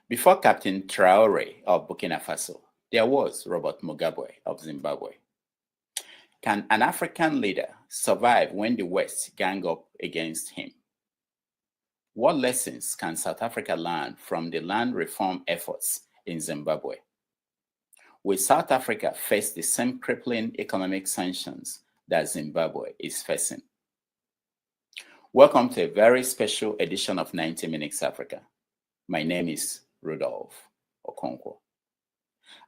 Before Captain Traore of Burkina Faso, there was Robert Mugabe of Zimbabwe. Can an African leader survive when the West gang up against him? What lessons can South Africa learn from the land reform efforts in Zimbabwe? Will South Africa face the same crippling economic sanctions that Zimbabwe is facing? Welcome to a very special edition of 90 Minutes Africa. My name is Rudolph Okonkwo.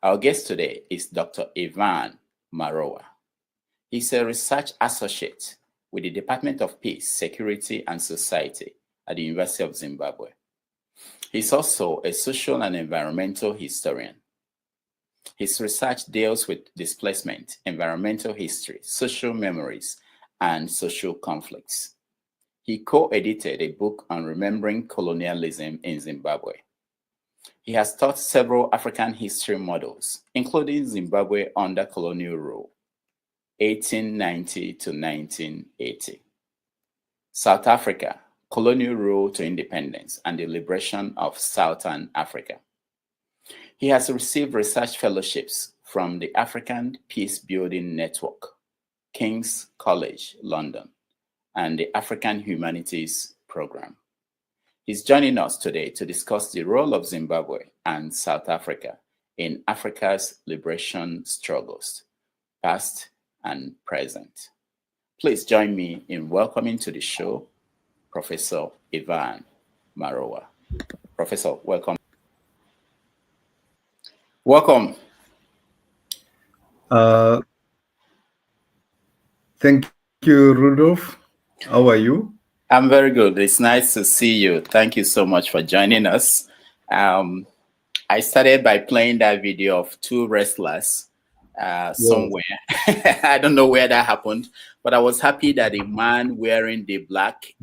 Our guest today is Dr. Ivan Marowa. He's a research associate with the Department of Peace, Security and Society at the University of Zimbabwe. He's also a social and environmental historian. His research deals with displacement, environmental history, social memories, and social conflicts. He co-edited a book on remembering colonialism in Zimbabwe. He has taught several African history models, including Zimbabwe Under Colonial Rule, 1890 to 1980. South Africa, Colonial Rule to Independence and the Liberation of Southern Africa. He has received research fellowships from the African Peacebuilding Network, King's College, London, and the African Humanities Program. He's joining us today to discuss the role of Zimbabwe and South Africa in Africa's liberation struggles, past and present. Please join me in welcoming to the show Professor Ivan Marowa. Professor, welcome. Welcome. Thank you, Rudolph. How are you? I'm very good. It's nice to see you. Thank you so much for joining us. I started by playing that video of two wrestlers somewhere. I don't know where that happened, but I was happy that the man wearing the black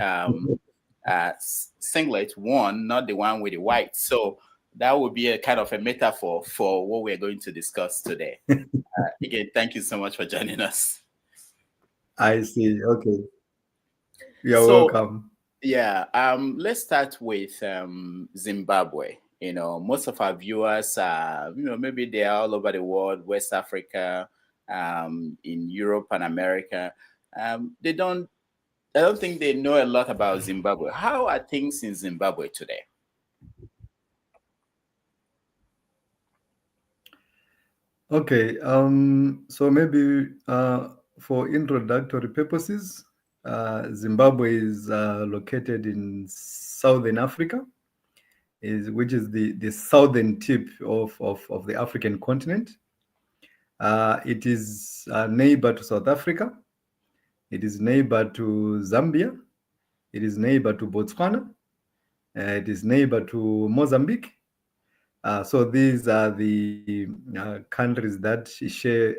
singlet won, not the one with the white. So that would be a kind of a metaphor for what we're going to discuss today. Again, thank you so much for joining us. I see. Okay. You're welcome. Yeah. Let's start with Zimbabwe. You know, most of our viewers are, maybe they're all over the world, West Africa, in Europe and America. I don't think they know a lot about Zimbabwe. How are things in Zimbabwe today? Okay. So maybe for introductory purposes, Zimbabwe is located in Southern Africa, which is the southern tip of the African continent. It is a neighbor to South Africa. It is neighbor to Zambia. It is neighbor to Botswana. It is neighbor to Mozambique. So these are the countries that share,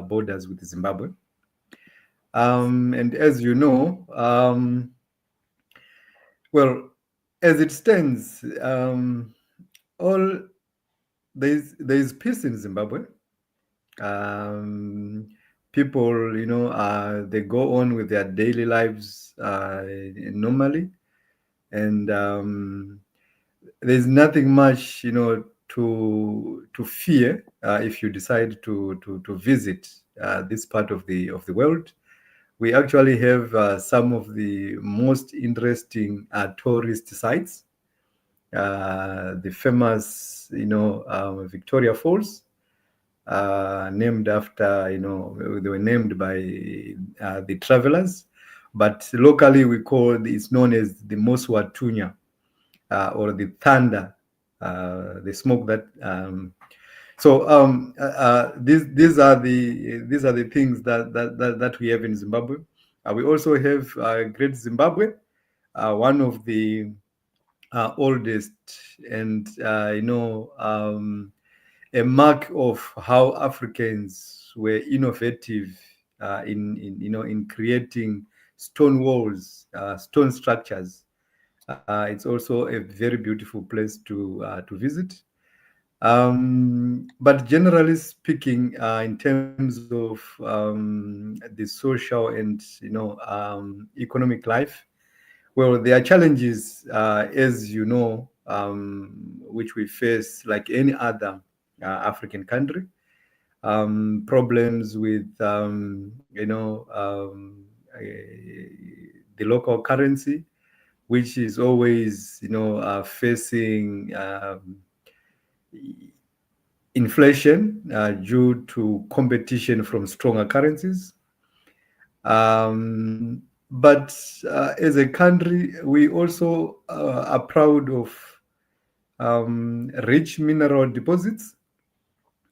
borders with Zimbabwe. And as you know, well, as it stands, there is peace in Zimbabwe. People, they go on with their daily lives normally, and there's nothing much, to fear if you decide to visit this part of the world. We actually have some of the most interesting tourist sites. The famous, Victoria Falls, named after, they were named by the travelers, but locally it's known as the Moswatunya, or the thunder, the smoke that. These are the things that we have in Zimbabwe. We also have Great Zimbabwe, one of the oldest, and a mark of how Africans were innovative in creating stone walls, stone structures. It's also a very beautiful place to visit. But generally speaking, in terms of the social and economic life, well, there are challenges, as you know, which we face like any other African country. Problems with, the local currency, which is always, facing inflation due to competition from stronger currencies. But as a country, we also are proud of rich mineral deposits.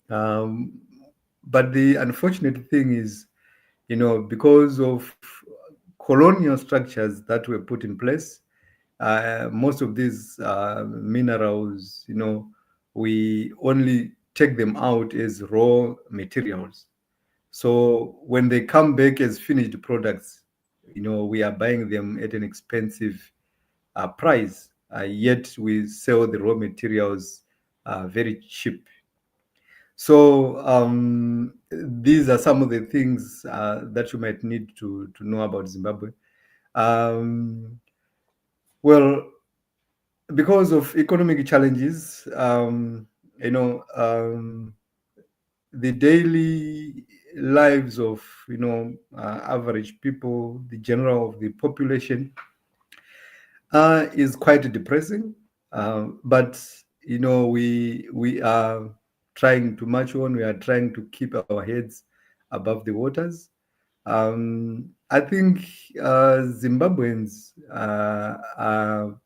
But the unfortunate thing is, because of colonial structures that were put in place, most of these minerals, we only take them out as raw materials. So when they come back as finished products, we are buying them at an expensive price, yet we sell the raw materials very cheap. So these are some of the things that you might need to know about Zimbabwe. Well, because of economic challenges, the daily lives of average people, the general of the population, is quite depressing. But we are trying to march on. We are trying to keep our heads above the waters. I think Zimbabweans are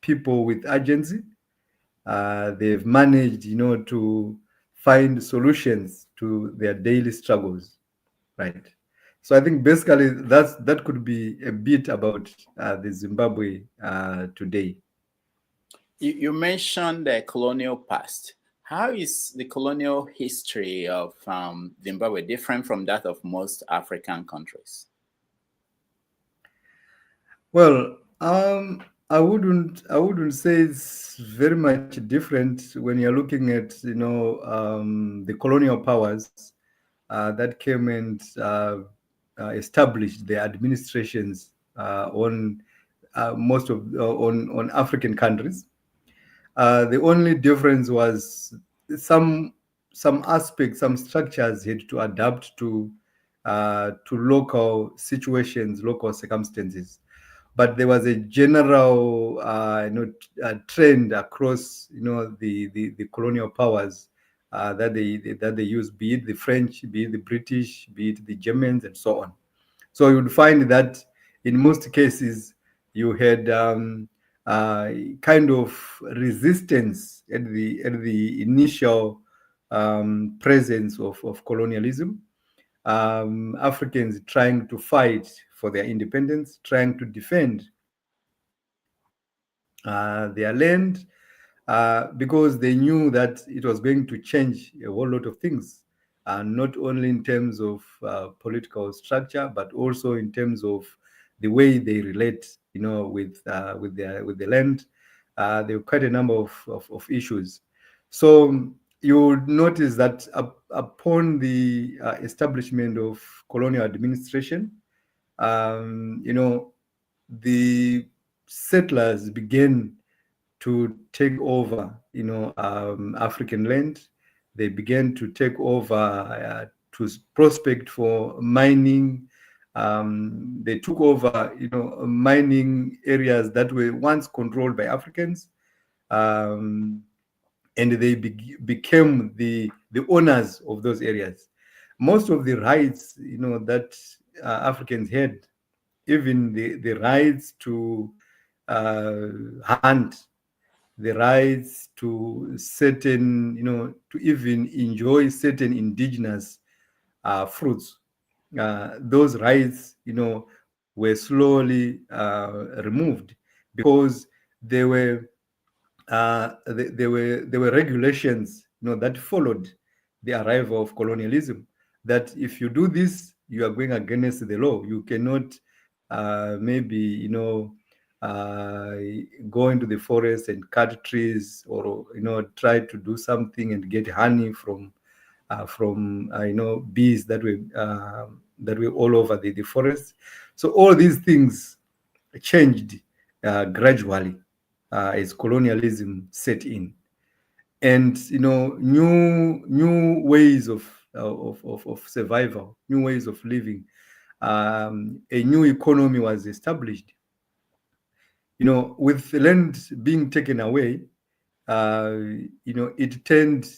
people with urgency. They've managed, to find solutions to their daily struggles, right? So I think basically that could be a bit about the Zimbabwe today. You mentioned the colonial past. How is the colonial history of Zimbabwe different from that of most African countries? Well, I wouldn't say it's very much different when you're looking at the colonial powers that came and established their administrations on most of on African countries. The only difference was some aspects, some structures had to adapt to local situations, local circumstances. But there was a general trend across the colonial powers that they used, be it the French, be it the British, be it the Germans, and so on. So you would find that in most cases you had kind of resistance at the initial presence of colonialism. Africans trying to fight for their independence, trying to defend their land, because they knew that it was going to change a whole lot of things, not only in terms of political structure, but also in terms of the way they relate, with the land. There were quite a number of issues. So you would notice that upon the establishment of colonial administration, the settlers began to take over, African land. They began to take over to prospect for mining. They took over, mining areas that were once controlled by Africans, and they became the owners of those areas. Most of the rights, that Africans had, even the rights to hunt, the rights to certain, to even enjoy certain indigenous fruits. Those rights, were slowly removed because there were there were regulations, that followed the arrival of colonialism. That if you do this, you are going against the law. You cannot maybe go into the forest and cut trees, or try to do something and get honey from bees that were all over the forest. So all these things changed gradually as colonialism set in, and new ways of survival, new ways of living. A new economy was established. With the land being taken away, it turned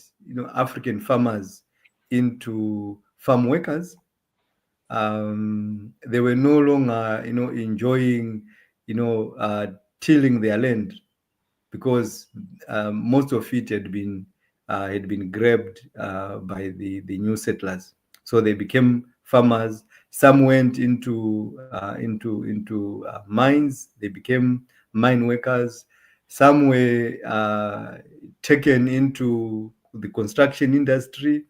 African farmers into farm workers. They were no longer enjoying tilling their land, because most of it had been grabbed by the new settlers. So they became farmers. Some went into mines. They became mine workers. Some were taken into the construction industry.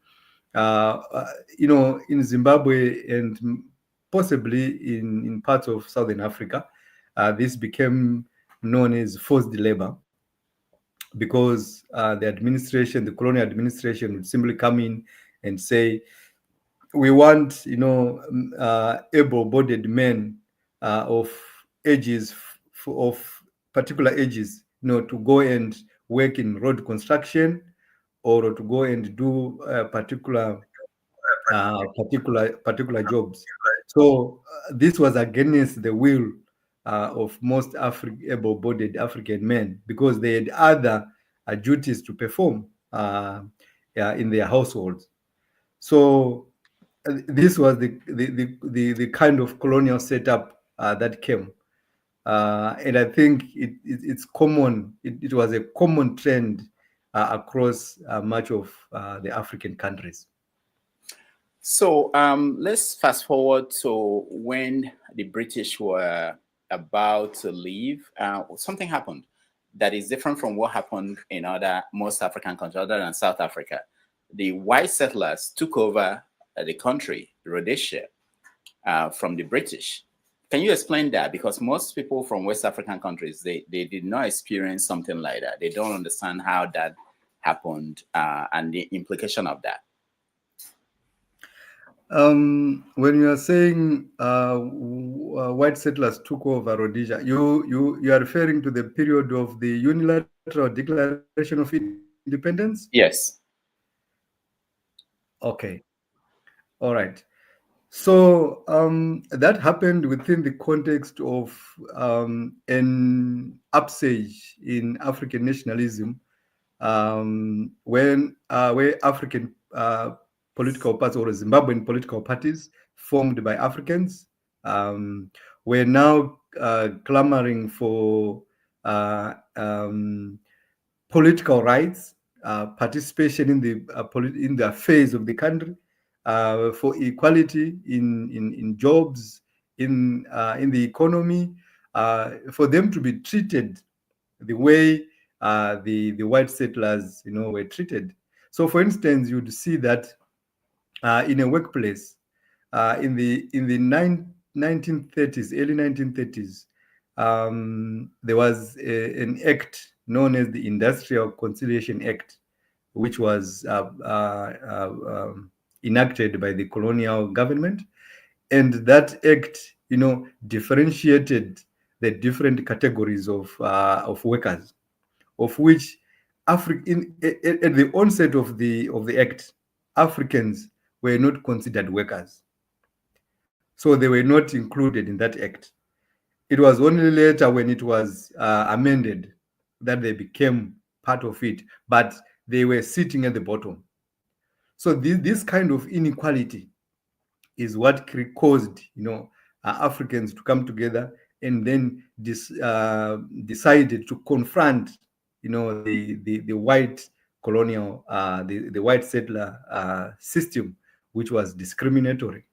In Zimbabwe and possibly in parts of Southern Africa, this became known as forced labor, because the colonial administration would simply come in and say, we want, able-bodied men of particular ages, to go and work in road construction, or to go and do particular jobs. So this was against the will of most able-bodied African men, because they had other duties to perform in their households. So this was the kind of colonial setup that came. And I think it's common. It was a common trend across much of the African countries. So let's fast forward to when the British were about to leave. Something happened that is different from what happened in most African countries other than South Africa. The white settlers took over the country, Rhodesia, from the British. Can you explain that? Because most people from West African countries, they did not experience something like that. They don't understand how that happened and the implication of that. When you are saying white settlers took over Rhodesia, you are referring to the period of the unilateral declaration of independence? Yes. Okay. All right. So that happened within the context of an upsurge in African nationalism, where African political parties, or Zimbabwean political parties formed by Africans, were now clamoring for political rights, participation in the affairs of the country, for equality in jobs, in the economy, for them to be treated the way the white settlers were treated. So, for instance, you'd see that in a workplace in the 1930s, early 1930s, there was an act known as the Industrial Conciliation Act, which was enacted by the colonial government. And that act, differentiated the different categories of workers, of which at the onset of the act, Africans were not considered workers. So they were not included in that act. It was only later, when it was amended, that they became part of it, but they were sitting at the bottom. So this kind of inequality is what caused Africans to come together, and then decided to confront the white colonial, the white settler system, which was discriminatory.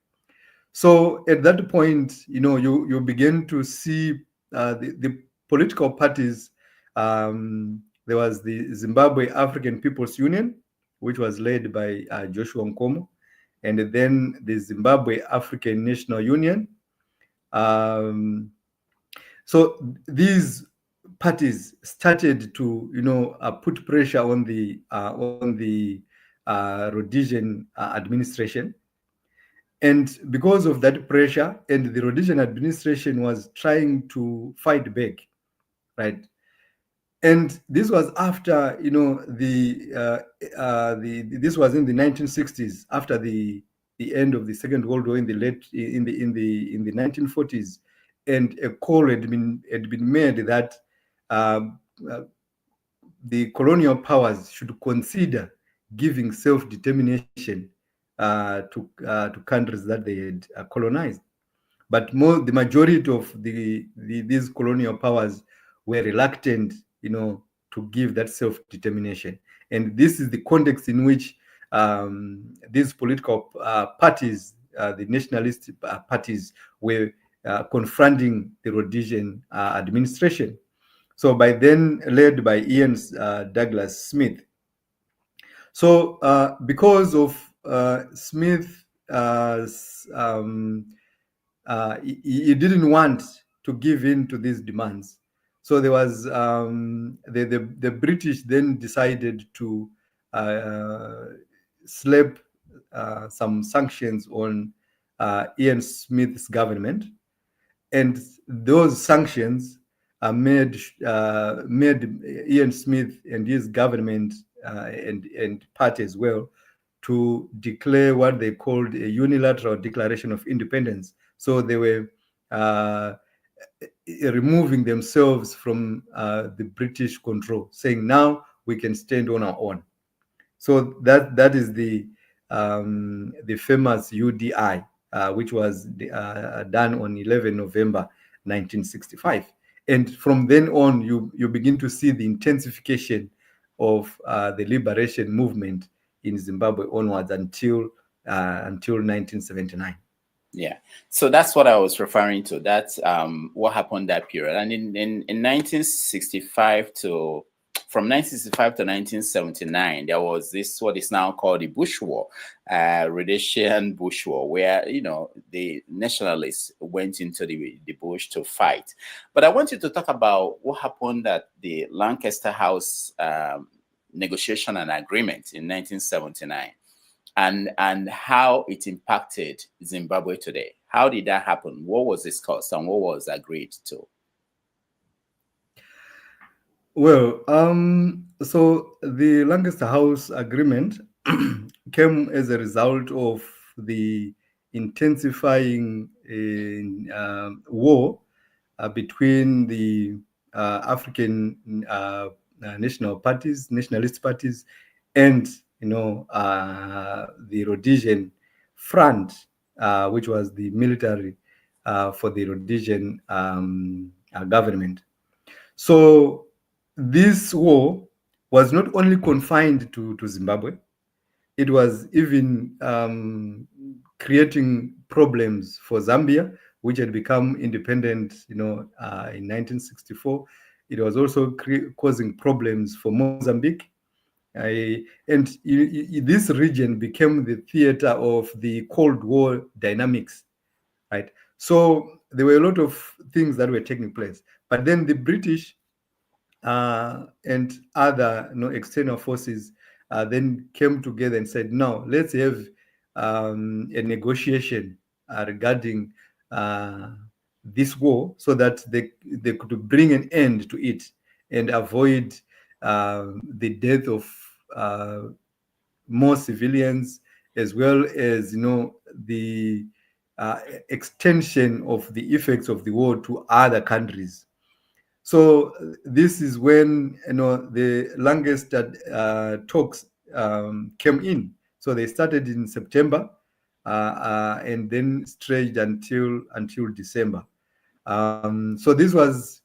So at that point, you begin to see the political parties. There was the Zimbabwe African People's Union, which was led by Joshua Nkomo, and then the Zimbabwe African National Union. So these parties started to put pressure on the Rhodesian administration. And because of that pressure, and the Rhodesian administration was trying to fight back, right? And this was after, this was in the 1960s, after the end of the Second World War in the 1940s, and a call had been made that the colonial powers should consider giving self-determination to countries that they had colonized. But the majority of these colonial powers were reluctant, to give that self-determination. And this is the context in which these political parties, the nationalist parties, were confronting the Rhodesian administration. So by then, led by Ian Douglas Smith. So because of Smith, he didn't want to give in to these demands. So there was the British then decided to slap some sanctions on Ian Smith's government, and those sanctions made Ian Smith and his government and party as well to declare what they called a unilateral declaration of independence. So they were removing themselves from the British control, saying now we can stand on our own. So that is the famous UDI, which was done on 11 November 1965. And from then on, you begin to see the intensification of the liberation movement in Zimbabwe onwards until 1979. Yeah, so that's what I was referring to. That's what happened that period. And in 1965 to from 1965 to 1979, there was this what is now called the Bush War, Rhodesian Bush War, where the nationalists went into the bush to fight. But I want you to talk about what happened at the Lancaster House negotiation and agreement in 1979. And how it impacted Zimbabwe today. How did that happen? What was discussed and what was agreed to? Well, so the Lancaster House Agreement came as a result of the intensifying war between the African nationalist parties, and the Rhodesian Front, which was the military for the Rhodesian government. So this war was not only confined to Zimbabwe, it was even creating problems for Zambia, which had become independent, in 1964. It was also causing problems for Mozambique. And this region became the theater of the Cold War dynamics, right? So there were a lot of things that were taking place. But then the British and other external forces then came together and said, no, let's have a negotiation regarding this war, so that they could bring an end to it and avoid the death of more civilians, as well as the extension of the effects of the war to other countries. So this is when the Lancaster talks came in. So they started in September and then stretched until December. So this was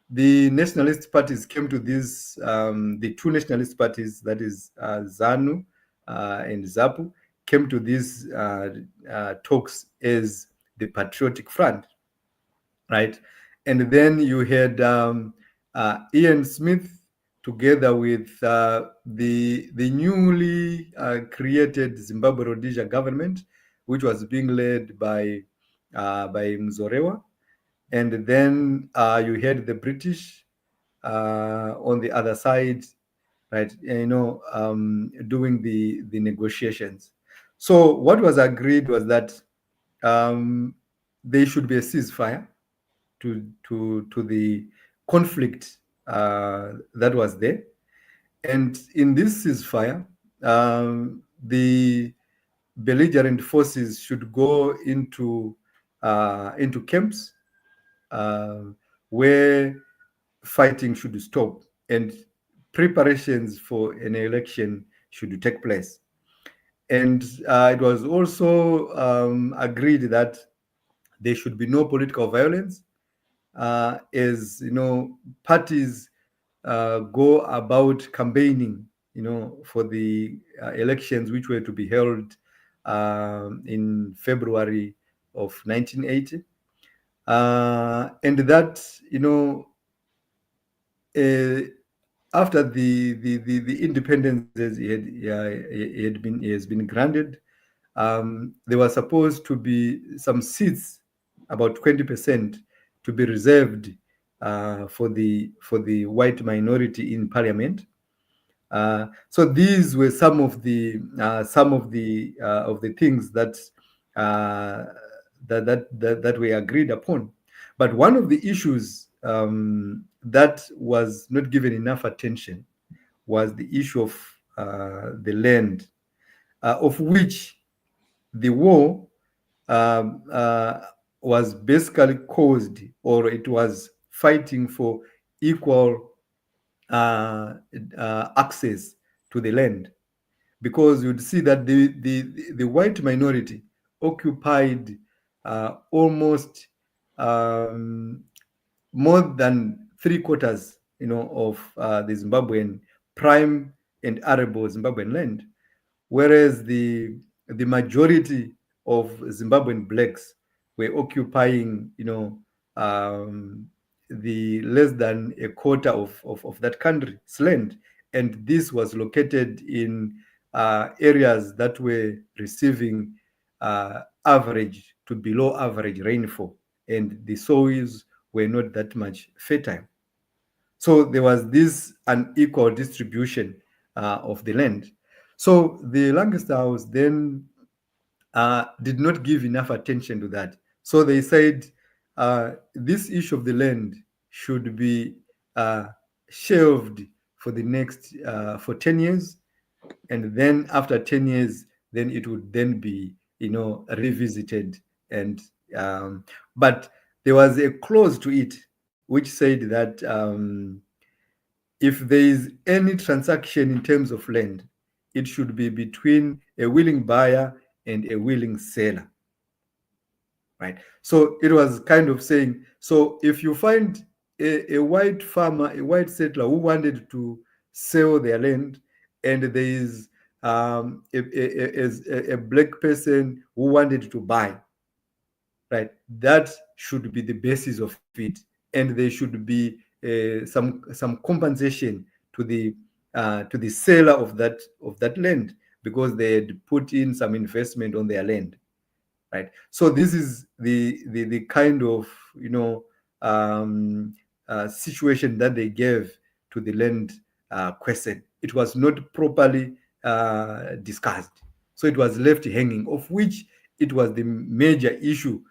the nationalist parties came to this. The two nationalist parties, that is ZANU and ZAPU, came to these talks as the Patriotic Front, right? And then you had Ian Smith together with the newly created Zimbabwe Rhodesia government, which was being led by Marowa. And then you had the British on the other side, right? Doing the negotiations. So what was agreed was that there should be a ceasefire to the conflict that was there. And in this ceasefire, the belligerent forces should go into camps where fighting should stop and preparations for an election should take place. And it was also agreed that there should be no political violence, as parties go about campaigning, for the elections which were to be held in February of 1980, and that after the independences has been granted, there was supposed to be some seats, about 20%, to be reserved for the white minority in parliament. So these were some of the things that that we agreed upon. But one of the issues that was not given enough attention was the issue of the land, of which the war was basically caused, or it was fighting for equal access to the land, because you'd see that the white minority occupied almost more than 3/4, of the Zimbabwean prime and arable Zimbabwean land, whereas the majority of Zimbabwean blacks were occupying, the less than a quarter of that country's land, and this was located in areas that were receiving average to below average rainfall, and the soils were not that much fertile. So there was this unequal distribution of the land. So the Lancaster House then did not give enough attention to that. So they said this issue of the land should be shelved for the next for 10 years, and then after 10 years, then it would then be revisited. And but there was a clause to it which said that if there is any transaction in terms of land, it should be between a willing buyer and a willing seller, right? So it was kind of saying, so if you find a white farmer, a white settler who wanted to sell their land, and there is a black person who wanted to buy, right, that should be the basis of it, and there should be some compensation to the seller of that land, because they had put in some investment on their land, right? So this is the kind of situation that they gave to the land question. It was not properly discussed, so it was left hanging, of which it was the major issue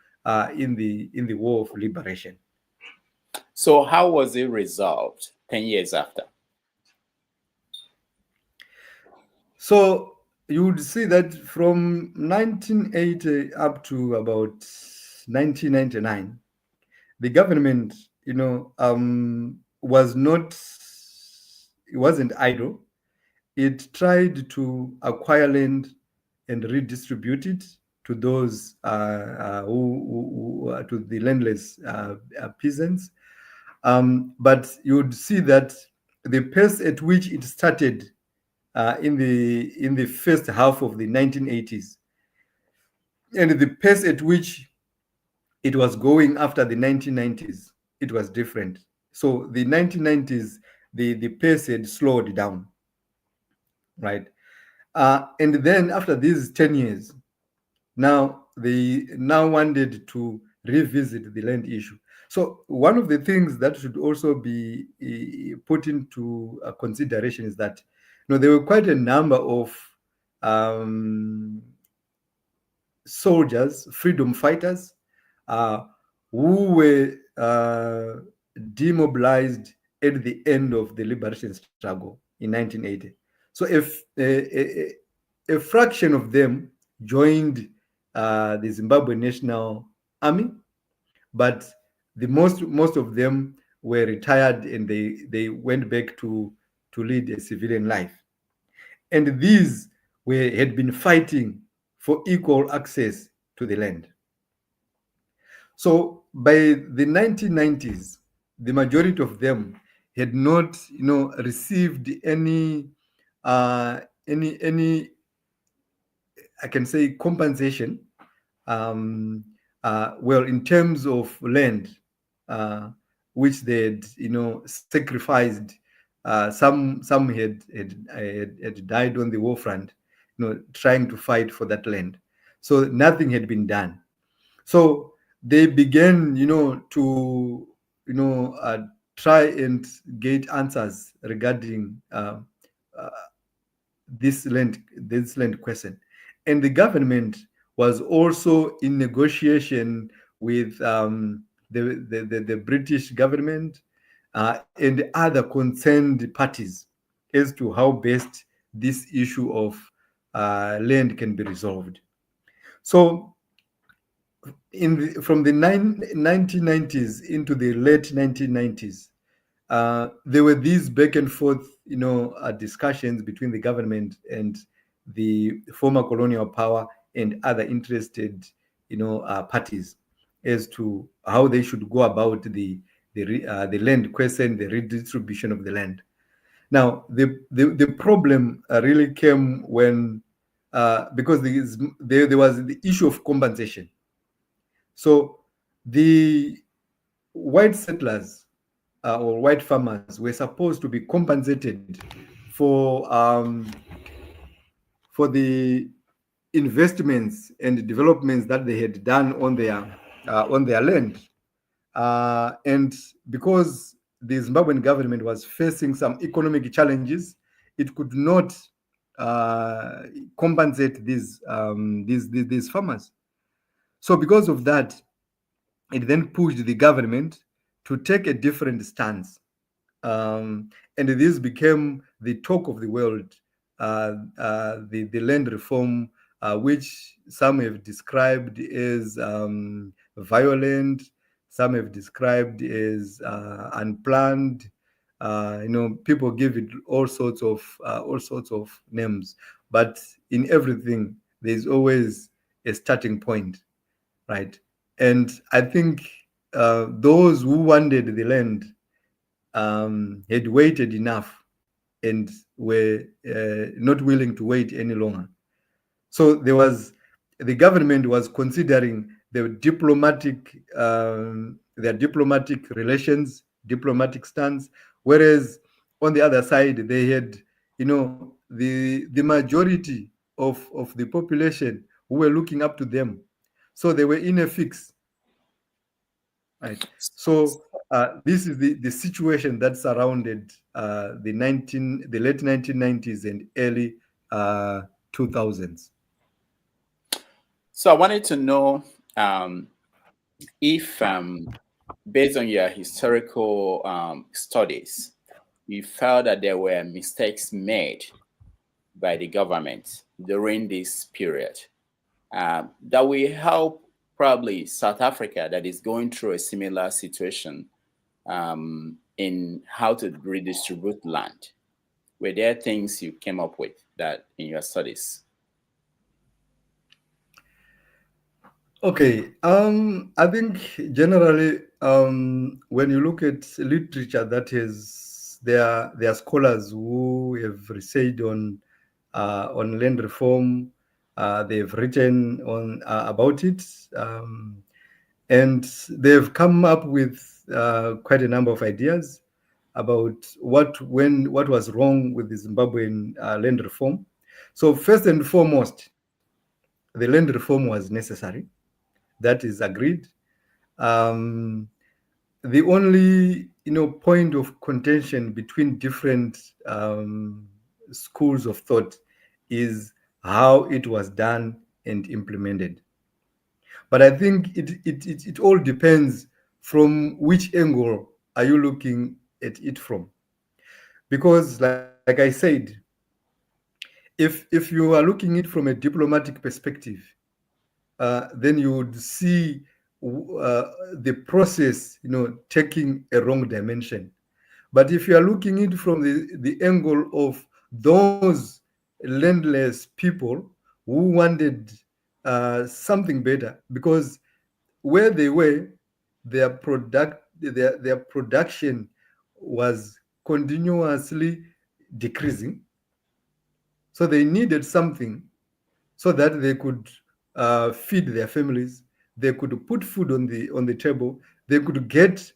in the war of liberation. So how was it resolved 10 years after? So you would see that from 1980 up to about 1999, the government, wasn't idle. It tried to acquire land and redistribute it to those to the landless peasants. But you would see that the pace at which it started in the first half of the 1980s, and the pace at which it was going after the 1990s, it was different. So the 1990s, the pace had slowed down, right? And then after these 10 years, now they now wanted to revisit the land issue. So one of the things that should also be put into consideration is that there were quite a number of soldiers, freedom fighters, who were demobilized at the end of the liberation struggle in 1980. So if a fraction of them joined the Zimbabwe National Army, but the most of them were retired and they went back to lead a civilian life. And these had been fighting for equal access to the land. So by the 1990s, the majority of them had not, received any, I can say, compensation. Well, in terms of land, uh, which they had, sacrificed. Some had died on the war front, trying to fight for that land. So nothing had been done. So they began, to, try and get answers regarding uh, this land question. And the government was also in negotiation with the British government and other concerned parties as to how best this issue of land can be resolved. So from the 1990s into the late 1990s, there were these back and forth, discussions between the government and the former colonial power and other interested, parties as to how they should go about the land question, the redistribution of the land. Now, the problem really came when because there was the issue of compensation. So the white settlers or white farmers were supposed to be compensated for the investments and developments that they had done on their land, and because the Zimbabwean government was facing some economic challenges, it could not compensate these farmers. So because of that, it then pushed the government to take a different stance. And this became the talk of the world, the land reform, which some have described as violent, some have described as unplanned. People give it all sorts of names, but in everything there's always a starting point, right? And I think those who wanted the land had waited enough and were not willing to wait any longer. So the government was considering their diplomatic relations, diplomatic stance, whereas on the other side they had, the majority of the population who were looking up to them. So they were in a fix, right? So this is the situation that surrounded the late 1990s and early 2000s. So I wanted to know if, based on your historical studies, you felt that there were mistakes made by the government during this period that will help probably South Africa, that is going through a similar situation, in how to redistribute land. Were there things you came up with that in your studies? Okay, I think generally, when you look at literature that is there are scholars who have researched on land reform. They've written on about it, and they've come up with quite a number of ideas about what was wrong with the Zimbabwean land reform. So first and foremost, the land reform was necessary. That is agreed. Um, the only point of contention between different schools of thought is how it was done and implemented. But I think it all depends from which angle are you looking at it from. Because, like I said, if you are looking at it from a diplomatic perspective, then you would see the process, taking a wrong dimension. But if you are looking at it from the angle of those landless people who wanted something better, because where they were, their production was continuously decreasing. So they needed something so that they could feed their families. They could put food on the table. They could get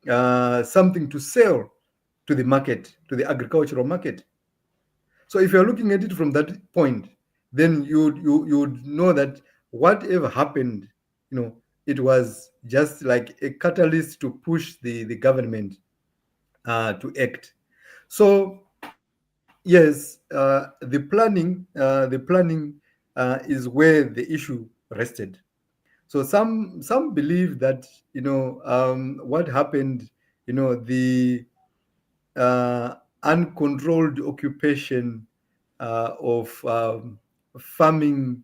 something to sell to the market, to the agricultural market. So if you're looking at it from that point, then you would know that whatever happened, it was just like a catalyst to push the government to act. So yes, the planning is where the issue rested. So some believe that what happened, the uncontrolled occupation of farming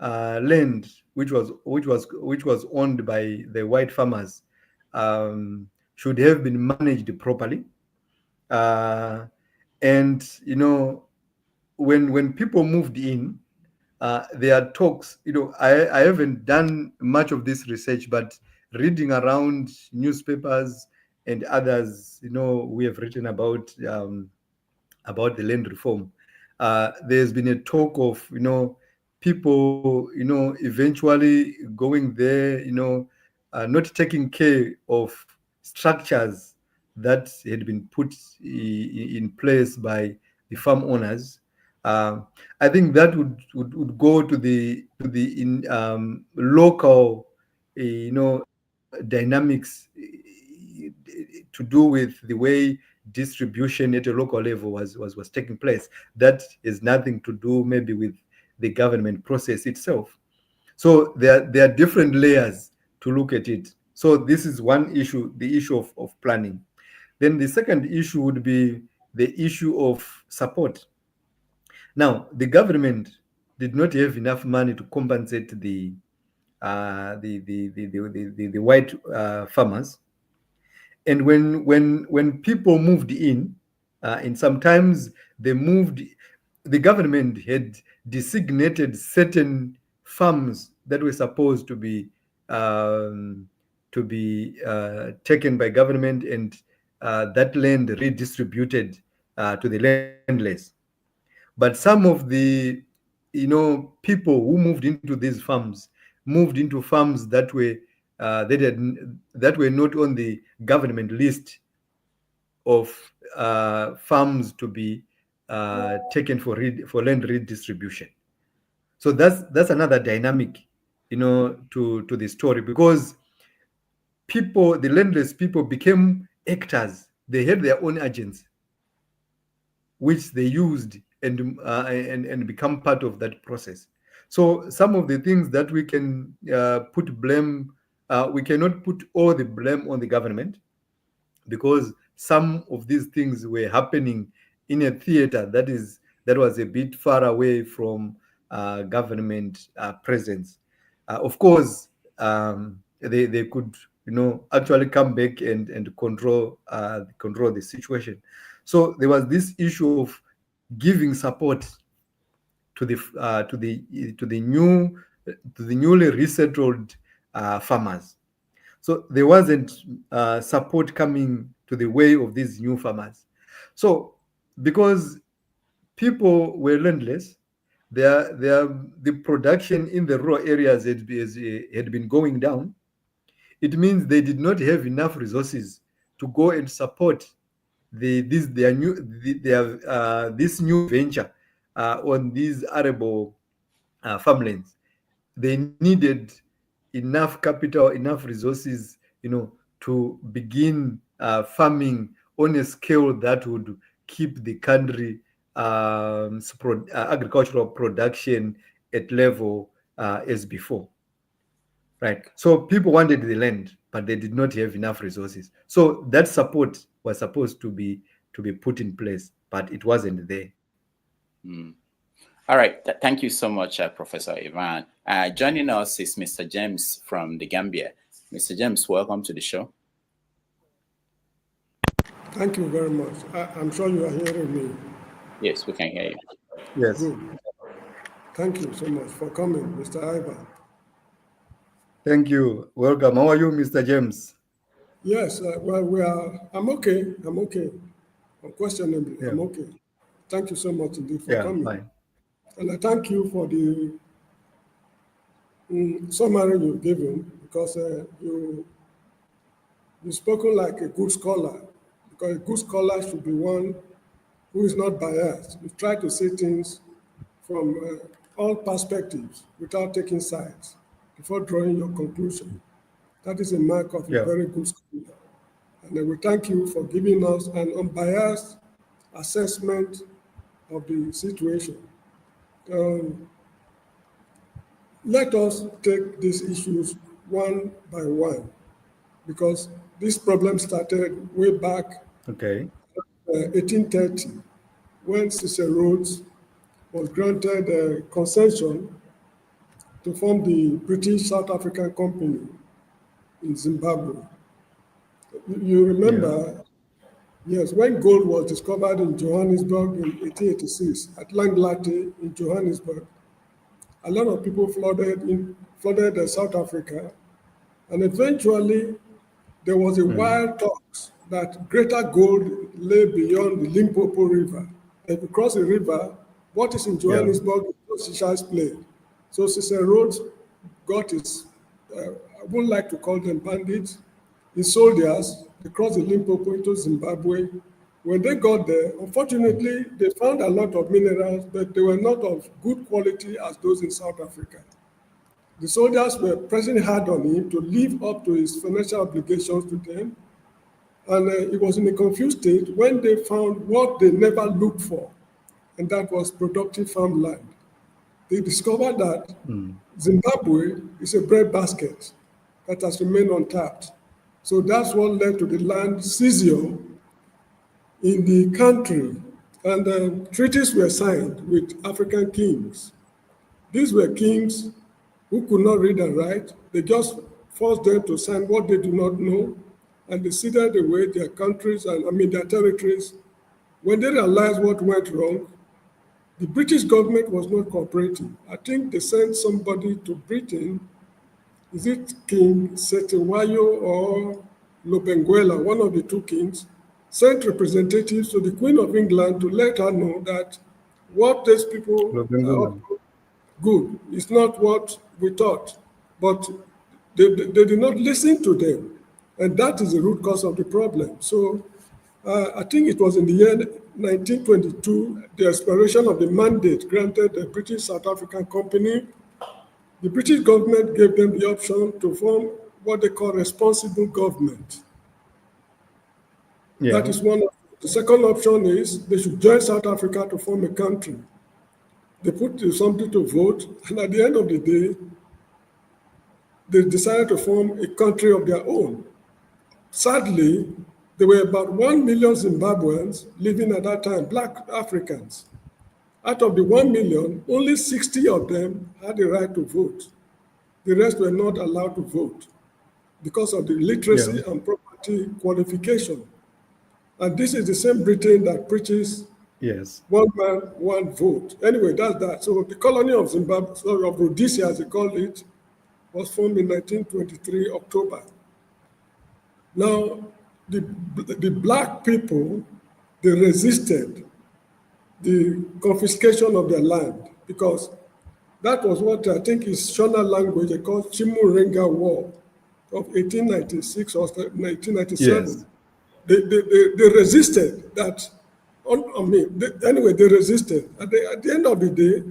land, which was owned by the white farmers, should have been managed properly. Uh, and when people moved in, there are talks. I haven't done much of this research, but reading around newspapers and others, we have written about the land reform. There's been a talk of people eventually going there, not taking care of structures that had been put in place by the farm owners. uh, I think that would go to the local, dynamics, to do with the way distribution at a local level was taking place. That has nothing to do maybe with the government process itself. So there are different layers to look at it. So this is one issue, the issue of planning. Then the second issue would be the issue of support. Now, the government did not have enough money to compensate the white farmers. And when people moved in, and sometimes they moved, the government had designated certain farms that were supposed um, to be taken by government, and that land redistributed to the landless. But some of the people who moved into these farms moved into farms that were not on the government list of farms to be taken for land redistribution. So that's another dynamic, to the story, because the landless people became actors. They had their own agents, which they used and become part of that process. So some of the things that we can put blame, we cannot put all the blame on the government, because some of these things were happening in a theater that was a bit far away from government presence. Of course, they could actually come back and control the situation. So there was this issue of giving support to the newly resettled farmers. So there wasn't support coming to the way of these new farmers. So because people were landless, the production in the rural areas had been going down. It means they did not have enough resources to go and support this new venture on these arable farmlands. They needed enough capital, enough resources, to begin farming on a scale that would keep the country agricultural production at level as before. Right. So people wanted the land. but they did not have enough resources. So that support was supposed to be put in place, but it wasn't there. All right. Thank you so much, Professor Ivan. Joining us is Mr. James from the Gambia. Mr. James, welcome to the show. Thank you very much. I'm sure you are hearing me. Yes, we can hear you. Yes. Good. Thank you so much for coming, Mr. Ivan. Thank you. Welcome. How are you, Mr. James? Yes, I'm okay. Unquestionably, yeah. I'm okay. Thank you so much indeed for coming. Fine. And I thank you for the summary you've given, because you've spoken like a good scholar, because a good scholar should be one who is not biased. You try to see things from all perspectives without taking sides before drawing your conclusion. That is a mark of a very good scholar. And we thank you for giving us an unbiased assessment of the situation. Let us take these issues one by one, because this problem started way back 1830, when Cecil Rhodes was granted a concession to form the British South African Company in Zimbabwe. You remember, yes, when gold was discovered in Johannesburg in 1886, at Langlate in Johannesburg, a lot of people flooded South Africa, and eventually there was a wild talk that greater gold lay beyond the Limpopo River. If you cross the river, what is in Johannesburg is no Sisha's play. So Cecil Rhodes got his, I wouldn't like to call them bandits, his soldiers. They crossed the Limpopo into Zimbabwe. When they got there, unfortunately, they found a lot of minerals, but they were not of good quality as those in South Africa. The soldiers were pressing hard on him to live up to his financial obligations to them. And he was in a confused state when they found what they never looked for, and that was productive farmland. They discovered that Zimbabwe is a breadbasket that has remained untapped. So that's what led to the land seizure in the country, and treaties were signed with African kings. These were kings who could not read and write. They just forced them to sign what they do not know, and they ceded away their countries and their territories. When they realized what went wrong, the British government was not cooperating. I think they sent somebody to Britain. Is it King Setewayo or Lobenguela, one of the two kings, sent representatives to the Queen of England to let her know that what these people are up to, good, it's not what we thought. But they did not listen to them. And that is the root cause of the problem. So I think it was in the year 1922, the expiration of the mandate granted the British South African Company. The British government gave them the option to form what they call responsible government. That is one. The second option is they should join South Africa to form a country. They put something to vote, and at the end of the day, they decided to form a country of their own. Sadly, there were about 1 million Zimbabweans living at that time, Black Africans. Out of the 1 million, only 60 of them had the right to vote. The rest were not allowed to vote because of the literacy and property qualification. And this is the same Britain that preaches one man, one vote. Anyway, that's that. So the colony of Zimbabwe, of Rhodesia, as they call it, was formed in 1923, October. Now, the Black people, they resisted the confiscation of their land, because that was what I think is Shona language they call Chimurenga War of 1896 or 1997. Yes. They resisted that. They resisted. At the end of the day,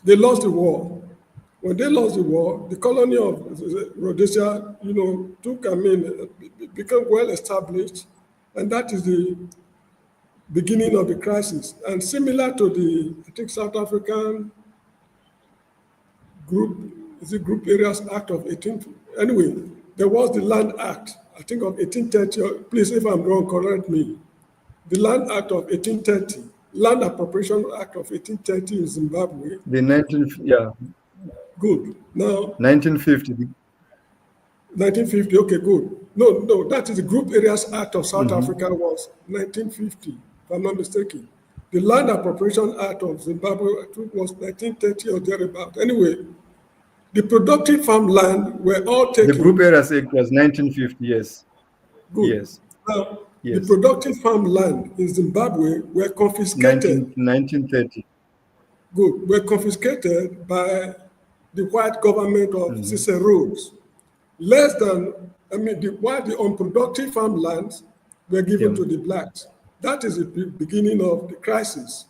they lost the war. When they lost the war, the colony of Rhodesia, became well established, and that is the beginning of the crisis. And similar to the, I think, South African Group Areas Act of Anyway, there was the Land Act, I think of 1830, please, if I'm wrong, correct me. The Land Act of 1830, Land Appropriation Act of 1830 in Zimbabwe. The 19, yeah. Good. Now, 1950. 1950, okay, good. No, that is the Group Areas Act of South Africa was 1950, if I'm not mistaken. The Land Appropriation Act of Zimbabwe was 1930 or thereabout. Anyway, the productive farmland were all taken. The Group Areas Act was 1950, yes. Good. Yes. Now, yes. the productive farmland in Zimbabwe were confiscated. 1930. Good. Were confiscated by the white government of Cecil Rhodes. Less than, while the unproductive farmlands were given to the blacks. That is the beginning of the crisis.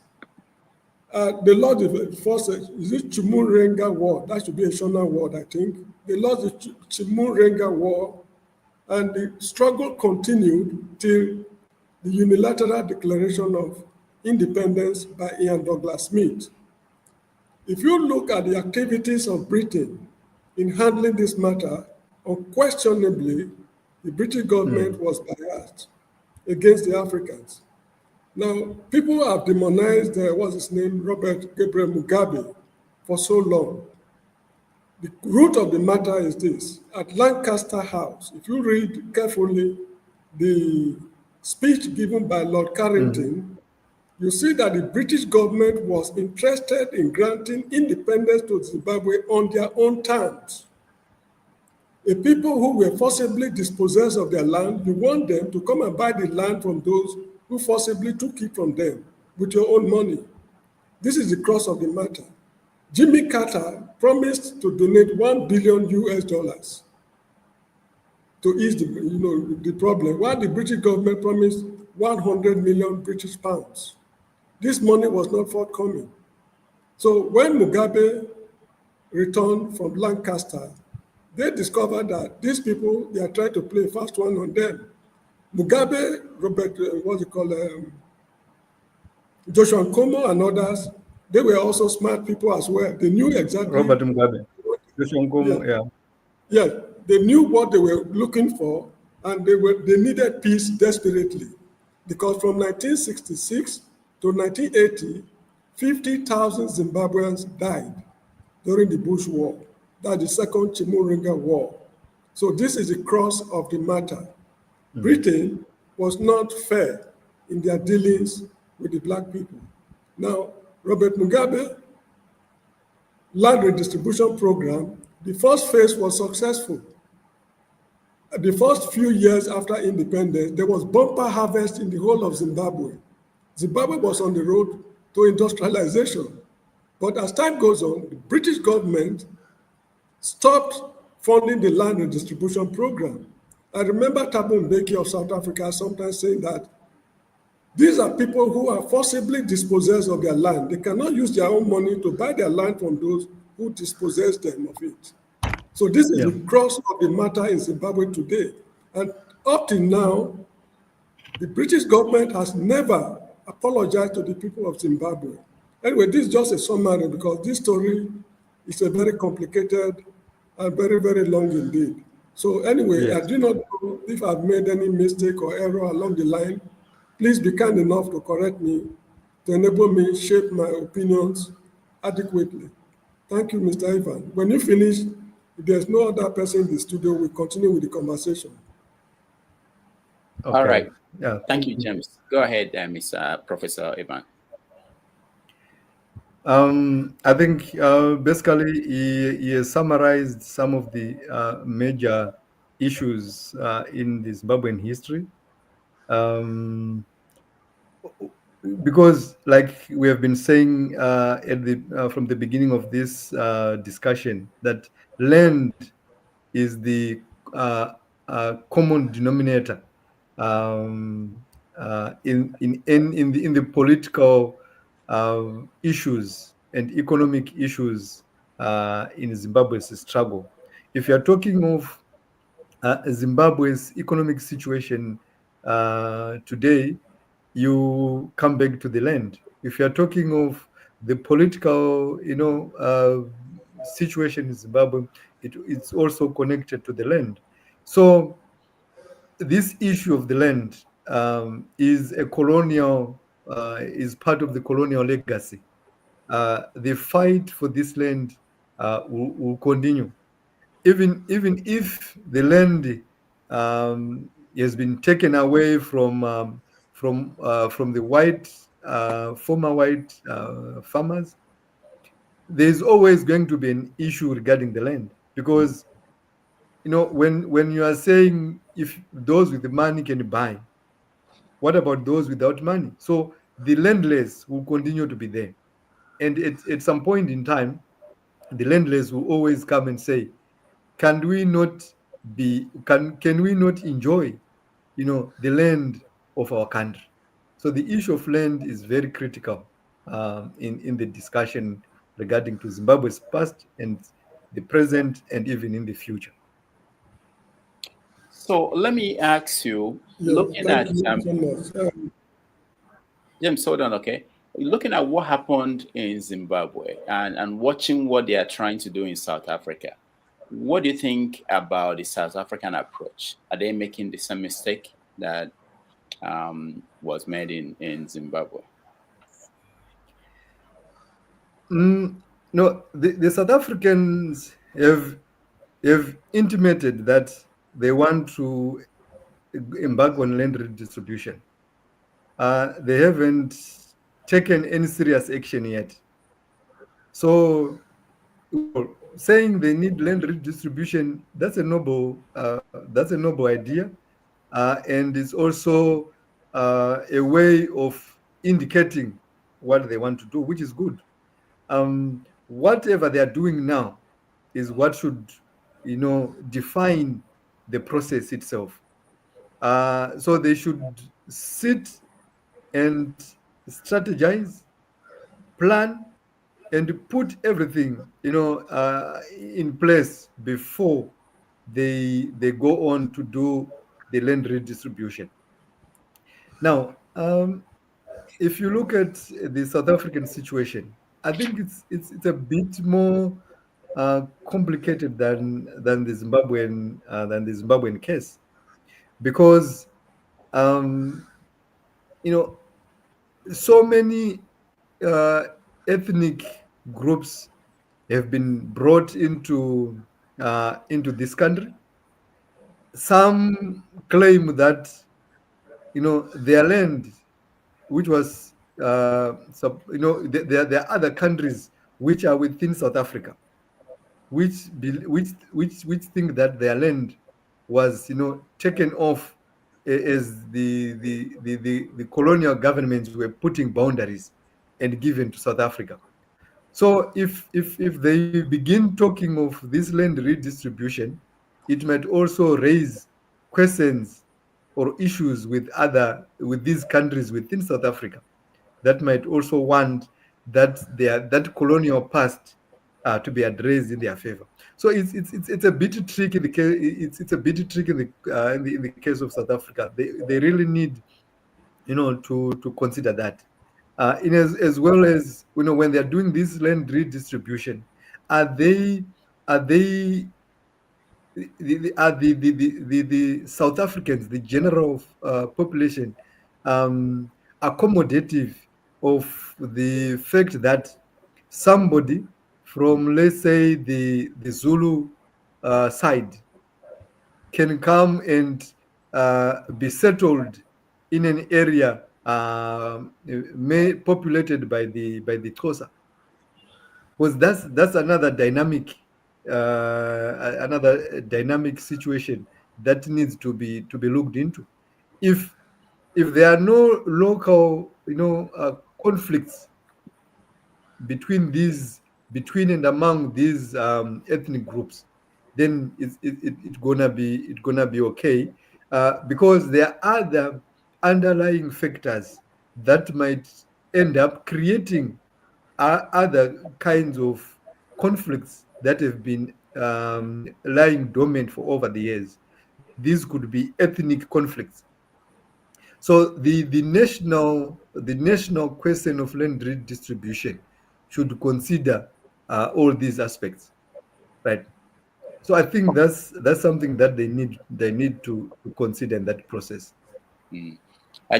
They lost the first, is it Chimurenga War? That should be a Shona War, I think. They lost the Chimurenga War, and the struggle continued till the unilateral declaration of independence by Ian Douglas Smith. If you look at the activities of Britain in handling this matter, unquestionably, the British government was biased against the Africans. Now, people have demonized, what's his name, Robert Gabriel Mugabe, for so long. The root of the matter is this. At Lancaster House, if you read carefully the speech given by Lord Carrington, you see that the British government was interested in granting independence to Zimbabwe on their own terms. A people who were forcibly dispossessed of their land, you want them to come and buy the land from those who forcibly took it from them with your own money. This is the crux of the matter. Jimmy Carter promised to donate $1 billion US to ease the problem, while the British government promised 100 million British pounds. This money was not forthcoming. So when Mugabe returned from Lancaster, they discovered that these people, they are trying to play fast one on them. Mugabe, Robert, Joshua Nkomo and others, they were also smart people as well. They knew exactly. Robert Mugabe. Joshua Nkomo, yeah. Yeah, they knew what they were looking for, and they needed peace desperately. Because from 1966 to 1980, 50,000 Zimbabweans died during the Bush War. That's the second Chimurenga War. So this is the crux of the matter. Britain was not fair in their dealings with the black people. Now, Robert Mugabe, land redistribution program, the first phase was successful. The first few years after independence, there was bumper harvest in the whole of Zimbabwe. Zimbabwe was on the road to industrialization. But as time goes on, the British government stopped funding the land redistribution program. I remember Thabo Mbeki of South Africa sometimes saying that these are people who are forcibly dispossessed of their land. They cannot use their own money to buy their land from those who dispossess them of it. So this is the crux of the matter in Zimbabwe today. And up till now, the British government has never apologized to the people of Zimbabwe. Anyway, this is just a summary because this story is a very complicated and very, very long indeed. So anyway, I do not know if I've made any mistake or error along the line. Please be kind enough to correct me, to enable me shape my opinions adequately. Thank you, Mr. Ivan. When you finish, if there's no other person in the studio, we'll continue with the conversation. Okay. All right. Yeah. Thank you, James. Go ahead, Mr. Professor Ivan. I think basically he has summarized some of the major issues in the Zimbabwean history. Because, like we have been saying from the beginning of this discussion, that land is the common denominator in the political issues and economic issues in Zimbabwe's struggle. If you are talking of Zimbabwe's economic situation today, you come back to the land. If you are talking of the political, situation in Zimbabwe, it's also connected to the land. So this issue of the land is a colonial, is part of the colonial legacy. The fight for this land will continue, even if the land has been taken away from the white former white farmers. There's always going to be an issue regarding the land, because when you are saying if those with the money can buy, what about those without money? So the landless will continue to be there, and at some point in time, the landless will always come and say, can we not can we not enjoy the land of our country? So the issue of land is very critical in the discussion regarding to Zimbabwe's past and the present and even in the future. So let me ask you, looking thank at you so much. James, hold on, okay? Looking at what happened in Zimbabwe and watching what they are trying to do in South Africa, what do you think about the South African approach? Are they making the same mistake that was made in Zimbabwe? No, the South Africans have intimated that they want to embark on land redistribution. They haven't taken any serious action yet. So saying they need land redistribution, that's a noble idea, and it's also a way of indicating what they want to do, which is good. Whatever they are doing now is what should define the process itself. So they should sit and strategize, plan, and put everything in place before they go on to do the land redistribution. Now, if you look at the South African situation, I think it's a bit more complicated than the Zimbabwean case, because so many ethnic groups have been brought into this country. Some claim that their land, which was there are other countries which are within South Africa, which think that their land was taken off as the colonial governments were putting boundaries and given to South Africa. So if they begin talking of this land redistribution, it might also raise questions or issues with these countries within South Africa that might also want that colonial past to be addressed in their favor. So it's a bit tricky. It's a bit tricky in the case of South Africa. They really need to consider that. As well as when they're doing this land redistribution, are the South Africans, the general population, accommodative of the fact that somebody from, let's say, the Zulu side can come and be settled in an area populated by the Xhosa? Because that's another dynamic situation that needs to be looked into. If there are no local conflicts between and among these ethnic groups, then it's gonna be okay, because there are other underlying factors that might end up creating other kinds of conflicts that have been lying dormant for over the years. These could be ethnic conflicts. So the national question of land redistribution should consider all these aspects, right? So I think that's something that they need to consider in that process.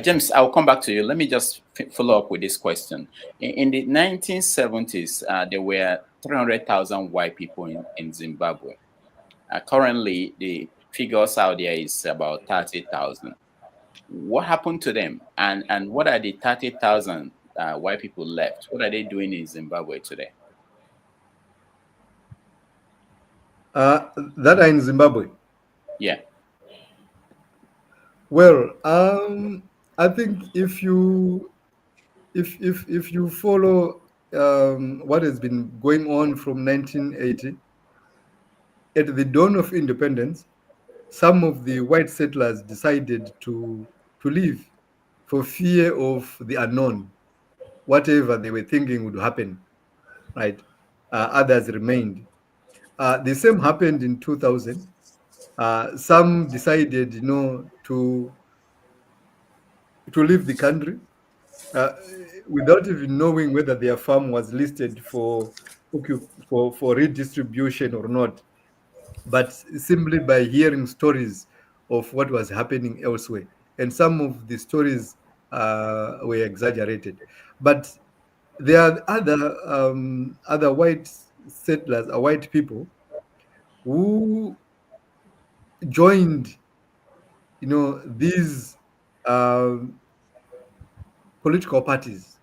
James, I'll come back to you. Let me just follow up with this question. In the 1970s, there were 300,000 white people in Zimbabwe. Currently, the figures out there is about 30,000. What happened to them? And what are the 30,000 white people left? What are they doing in Zimbabwe today? That are in Zimbabwe. Yeah. Well, I think if you follow what has been going on from 1980, at the dawn of independence, some of the white settlers decided to leave for fear of the unknown, whatever they were thinking would happen, right? Others remained. The same happened in 2000. Some decided, to leave the country uh, without even knowing whether their farm was listed for redistribution or not, but simply by hearing stories of what was happening elsewhere. And some of the stories were exaggerated. But there are other white settlers, white people who joined, these um, political parties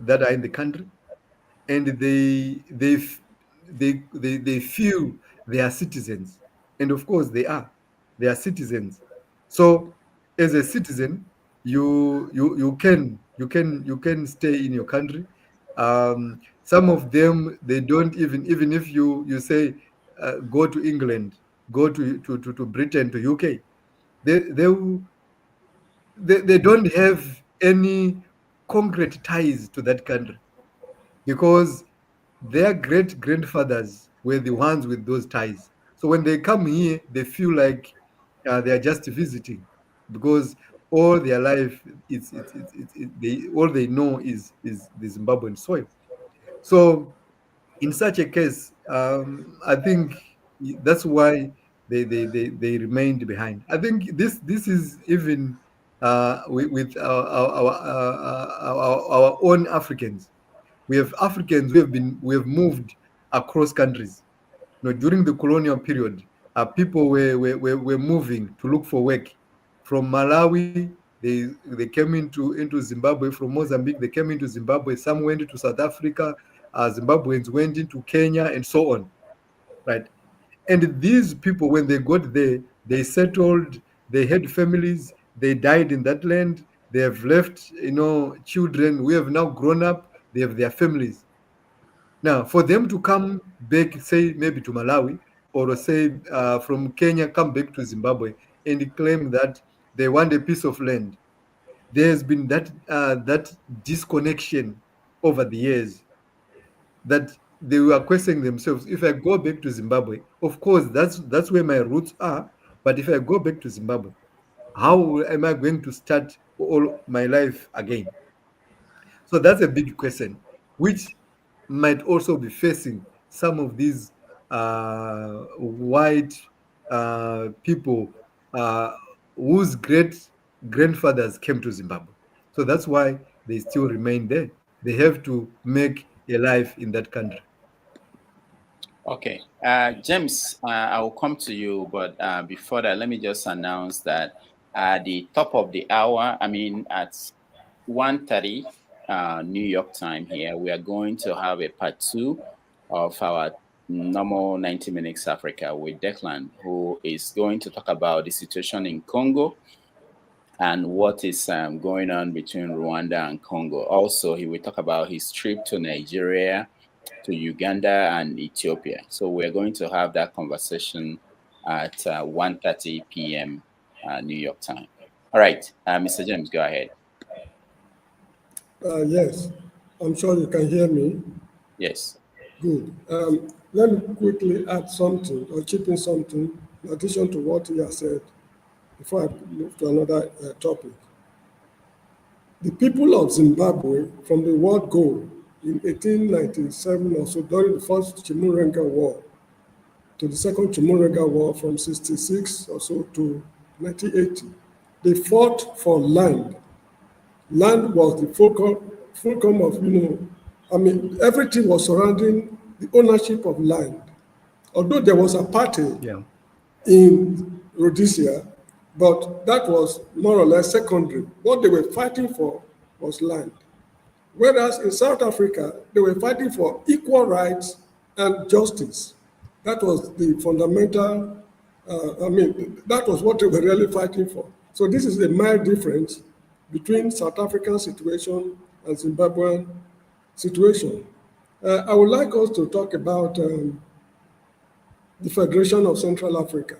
that are in the country, and they feel they are citizens, and of course they are citizens. So as a citizen, you can stay in your country. Some of them, they don't even if you say go to England, go to Britain, to UK, they don't have any concrete ties to that country, because their great grandfathers were the ones with those ties. So when they come here, they feel like they are just visiting, because all their life, all they know is the Zimbabwean soil. So in such a case, I think that's why they remained behind. I think this is even with our own Africans. We have Africans we have moved across countries. During the colonial period, people were moving to look for work. From Malawi, they came into Zimbabwe. From Mozambique, they came into Zimbabwe. Some went to South Africa. Zimbabweans went into Kenya, and so on. Right. And these people, when they got there, they settled. They had families. They died in that land. They have left, children. We have now grown up. They have their families. Now, for them to come back, say maybe to Malawi, or say from Kenya, come back to Zimbabwe and claim that they want a piece of land, there has been that disconnection over the years, that they were questioning themselves. If I go back to Zimbabwe, of course, that's where my roots are. But if I go back to Zimbabwe, how am I going to start all my life again? So that's a big question, which might also be facing some of these white people whose great grandfathers came to Zimbabwe. So that's why they still remain there. They have to make a life in that country. Okay. James, I will come to you, but before that, let me just announce that at the top of the hour, I mean, at 1:30 New York time here, we are going to have a part 2 of our normal 90 Minutes Africa with Declan, who is going to talk about the situation in Congo and what is going on between Rwanda and Congo. Also, he will talk about his trip to Nigeria, to Uganda and Ethiopia. So we're going to have that conversation at 1:30 p.m. New York time. All right, Mr. James, go ahead. Yes, I'm sure you can hear me. Yes. Good. Let me quickly add something or chip in something in addition to what he has said before I move to another topic. The people of Zimbabwe, from the word go in 1897 or so, during the First Chimurenga War, to the Second Chimurenga War from 66 or so to 1980. They fought for land. Land was the fulcrum of, everything was surrounding the ownership of land. Although there was apartheid in Rhodesia, but that was more or less secondary. What they were fighting for was land. Whereas in South Africa, they were fighting for equal rights and justice. That was the fundamental, that was what they were really fighting for. So this is a mild difference between South African situation and Zimbabwean situation. I would like us to talk about the Federation of Central Africa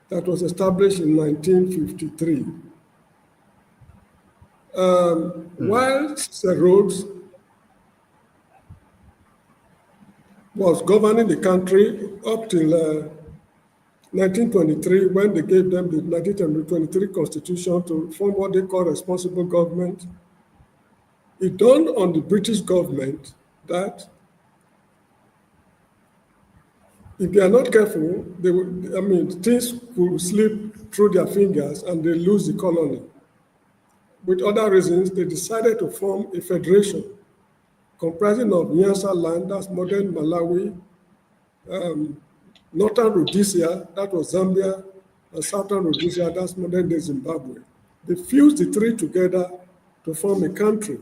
that was established in 1953. While Sir Rhodes was governing the country up till 1923, when they gave them the 1923 Constitution to form what they call responsible government, it dawned on the British government that if they are not careful, they will, things will slip through their fingers and they lose the colony. With other reasons, they decided to form a federation comprising of Nyanza land, that's modern Malawi, Northern Rhodesia, that was Zambia, and Southern Rhodesia, that's modern-day Zimbabwe. They fused the three together to form a country.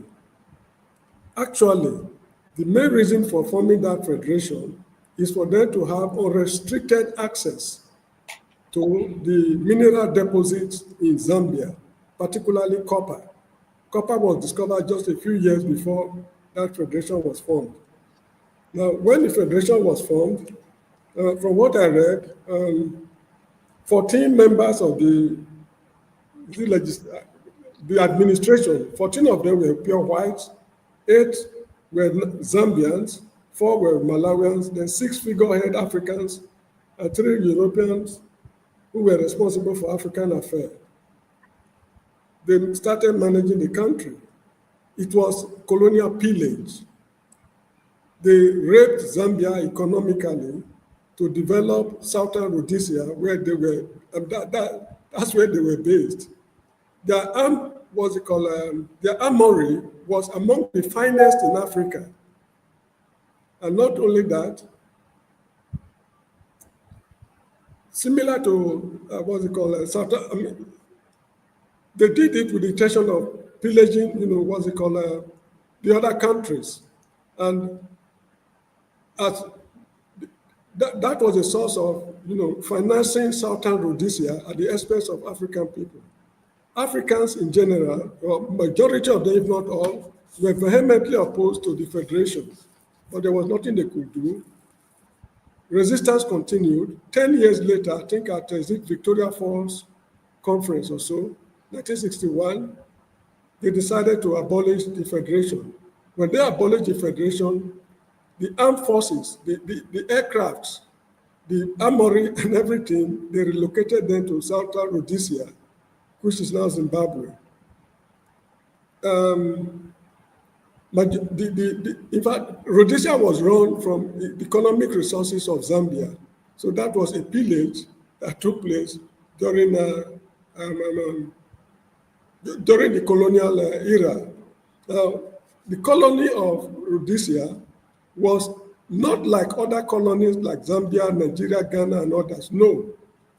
Actually, the main reason for forming that federation is for them to have unrestricted access to the mineral deposits in Zambia, particularly copper. Copper was discovered just a few years before that federation was formed. Now, when the federation was formed, from what I read, 14 members of the administration, 14 of them were pure whites, 8 were Zambians, 4 were Malawians, then 6 figurehead Africans, and 3 Europeans who were responsible for African affairs. They started managing the country. It was colonial pillage. They raped Zambia economically to develop Southern Rhodesia, where they were, that's where they were based. Their armory was among the finest in Africa. And not only that, similar to they did it with the intention of pillaging, the other countries. And that was a source of, financing Southern Rhodesia at the expense of African people. Africans in general, or majority of them, if not all, were vehemently opposed to the federation, but there was nothing they could do. Resistance continued. 10 years later, I think at the Victoria Falls conference or so, 1961, they decided to abolish the federation. When they abolished the federation, the armed forces, the aircrafts, the armory and everything, they relocated them to Southern Rhodesia, which is now Zimbabwe. In fact, Rhodesia was run from the economic resources of Zambia. So that was a pillage that took place during the colonial era. Now, the colony of Rhodesia was not like other colonies like Zambia, Nigeria, Ghana, and others. No,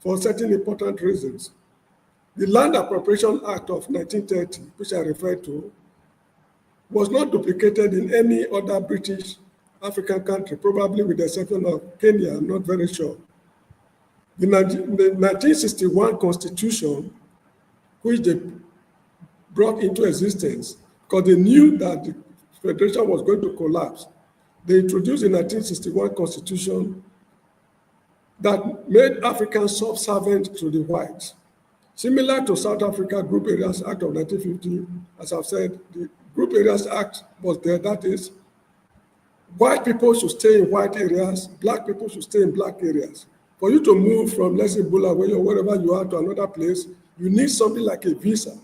for certain important reasons. The Land Appropriation Act of 1930, which I referred to, was not duplicated in any other British African country, probably with the exception of Kenya, I'm not very sure. The 1961 Constitution, which they brought into existence, because they knew that the Federation was going to collapse, they introduced the 1961 Constitution that made Africans subservient to the whites. Similar to South Africa Group Areas Act of 1950, as I've said, the Group Areas Act was there. That is, white people should stay in white areas, black people should stay in black areas. For you to move from, let's say, Bulawayo or wherever you are to another place, you need something like a visa,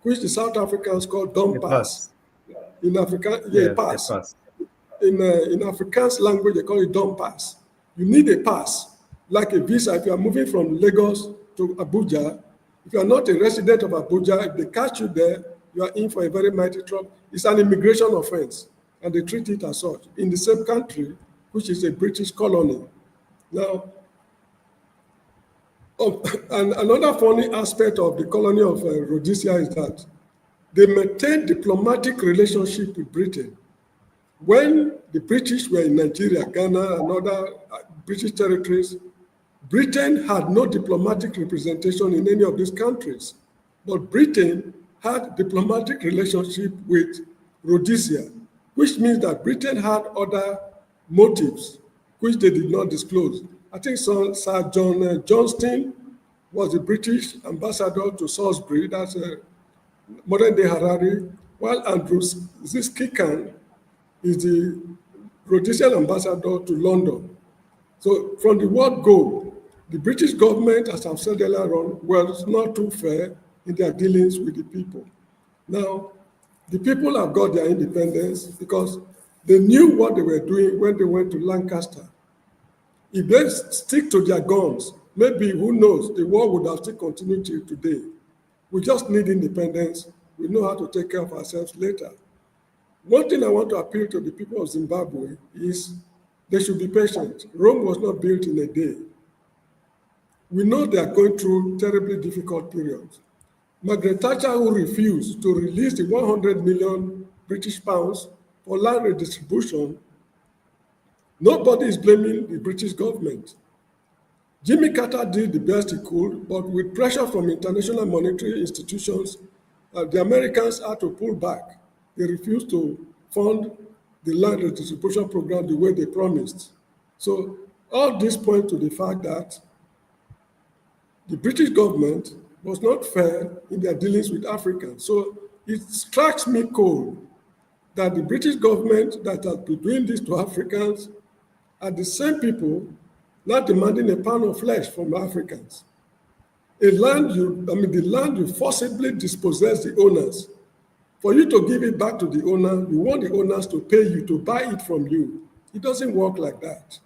which the South Africans call Dom Pass. In Africa, pass. In Afrikaans language, they call it Dom Pass. You need a pass, like a visa. If you are moving from Lagos to Abuja, if you are not a resident of Abuja, if they catch you there, you are in for a very mighty trouble. It's an immigration offense, and they treat it as such in the same country, which is a British colony. Now, and another funny aspect of the colony of Rhodesia is that they maintained diplomatic relationship with Britain. When the British were in Nigeria, Ghana, and other British territories, Britain had no diplomatic representation in any of these countries. But Britain had diplomatic relationship with Rhodesia, which means that Britain had other motives, which they did not disclose. I think Sir John Johnston was the British ambassador to Salisbury, that's modern-day Harare, while Andrew Ziskikan is the Rhodesian ambassador to London. So from the word go, the British government, as I've said earlier on, was not too fair in their dealings with the people. Now, the people have got their independence because they knew what they were doing when they went to Lancaster. If they stick to their guns, maybe, who knows, the war would have still continued till today. We just need independence. We know how to take care of ourselves later. One thing I want to appeal to the people of Zimbabwe is they should be patient. Rome was not built in a day. We know they are going through terribly difficult periods. Margaret Thatcher, who refused to release the 100 million British pounds for land redistribution, nobody is blaming the British government. Jimmy Carter did the best he could, but with pressure from international monetary institutions, the Americans had to pull back. They refused to fund the land redistribution program the way they promised. So all this points to the fact that the British government was not fair in their dealings with Africans. So it strikes me cold that the British government that has been doing this to Africans are the same people not demanding a pound of flesh from Africans. The land you forcibly dispossess the owners. For you to give it back to the owner, you want the owners to pay you to buy it from you. It doesn't work like that.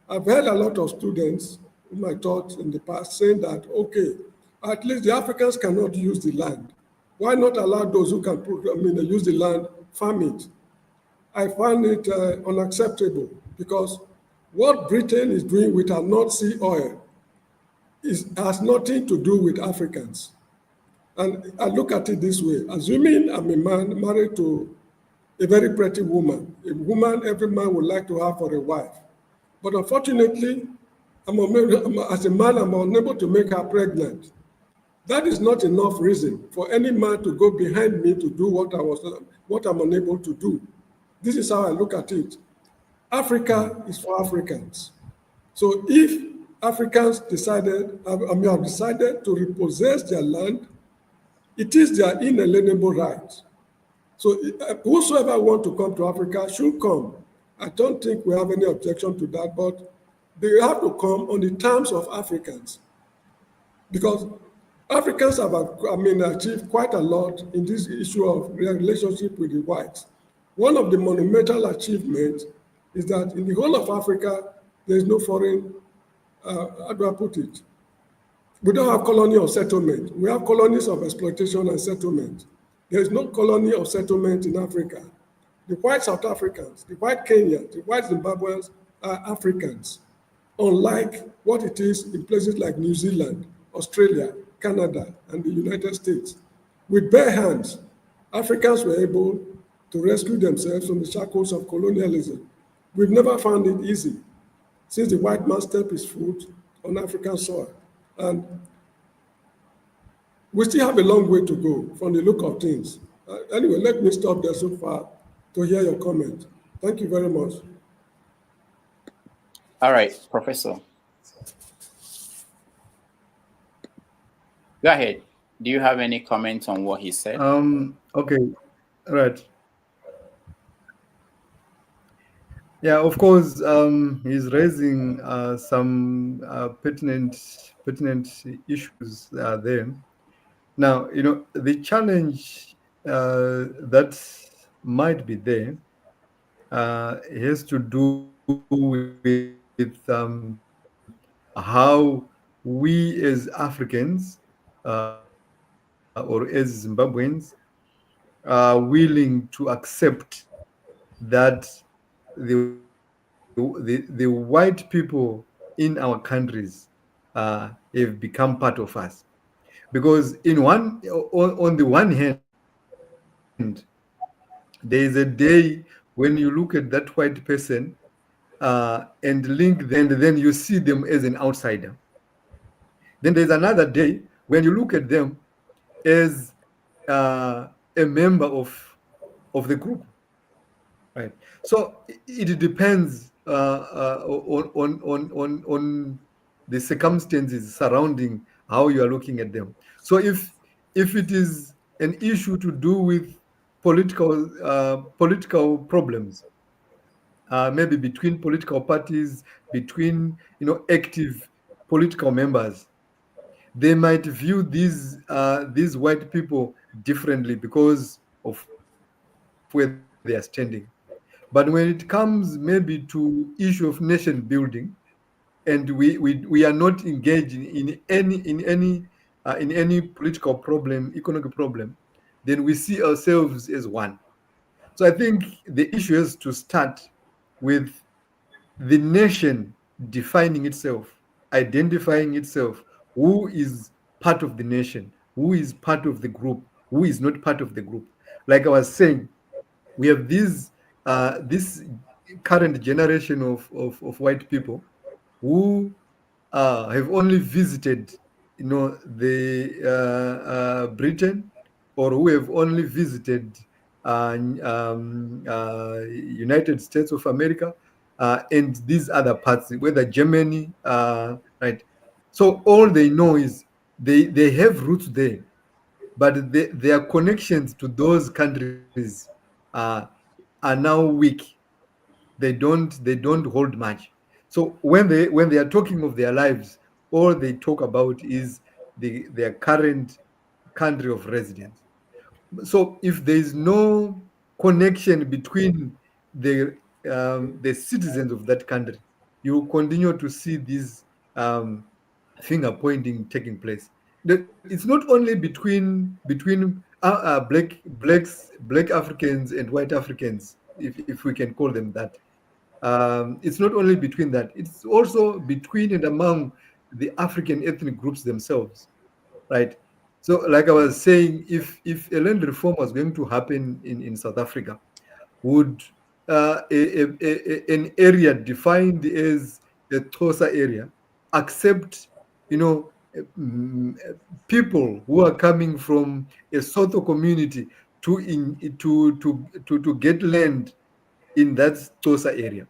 I've heard a lot of students whom I taught in the past saying that, okay, at least the Africans cannot use the land. Why not allow those who can use the land, farm it? I find it unacceptable because what Britain is doing with our North Sea oil has nothing to do with Africans. And I look at it this way, assuming I'm a man married to a very pretty woman, a woman every man would like to have for a wife. But unfortunately, as a man, I'm unable to make her pregnant. That is not enough reason for any man to go behind me to do what I'm unable to do. This is how I look at it. Africa is for Africans. So if Africans have decided to repossess their land, it is their inalienable right. So whosoever want to come to Africa should come. I don't think we have any objection to that, but they have to come on the terms of Africans. Because Africans have achieved quite a lot in this issue of relationship with the whites. One of the monumental achievements is that in the whole of Africa, there is no foreign, how do I put it? We don't have colony of settlement. We have colonies of exploitation and settlement. There is no colony of settlement in Africa. The white South Africans, the white Kenyans, the white Zimbabweans are Africans, unlike what it is in places like New Zealand, Australia, Canada, and the United States. With bare hands, Africans were able to rescue themselves from the shackles of colonialism. We've never found it easy since the white man stepped his foot on African soil. And we still have a long way to go from the look of things. Anyway, let me stop there so far to hear your comment. Thank you very much. All right, Professor. Go ahead. Do you have any comment on what he said? Okay, right. Yeah, of course, he's raising some pertinent issues there. Now, the challenge that might be there has to do with how we as Africans or as Zimbabweans are willing to accept that the white people in our countries have become part of us. Because on the one hand, there is a day when you look at that white person and then you see them as an outsider. Then there's another day when you look at them as a member of the group, right? So it depends on the circumstances surrounding how you are looking at them. So if it is an issue to do with political problems, maybe between political parties, between active political members, they might view these white people differently because of where they are standing. But when it comes maybe to issue of nation building, and we are not engaged in any political problem, economic problem, then we see ourselves as one. So I think the issue has to start with the nation defining itself, identifying itself, who is part of the nation, who is part of the group, who is not part of the group. Like I was saying, we have this current generation of white people who have only visited, the Britain, or who have only visited United States of America, and these other parts, whether Germany, right? So all they know is they have roots there, but their connections to those countries uh, are now weak. They don't hold much. So when they are talking of their lives, all they talk about is their current country of residence. So if there is no connection between the citizens of that country, you will continue to see this um, finger pointing taking place. It's not only between black Africans and white Africans, if we can call them that. It's not only between that; it's also between and among the African ethnic groups themselves, right? So, like I was saying, if a land reform was going to happen in South Africa, would an area defined as the Xhosa area accept, you know, people who are coming from a Sotho community to get land in that Xhosa area?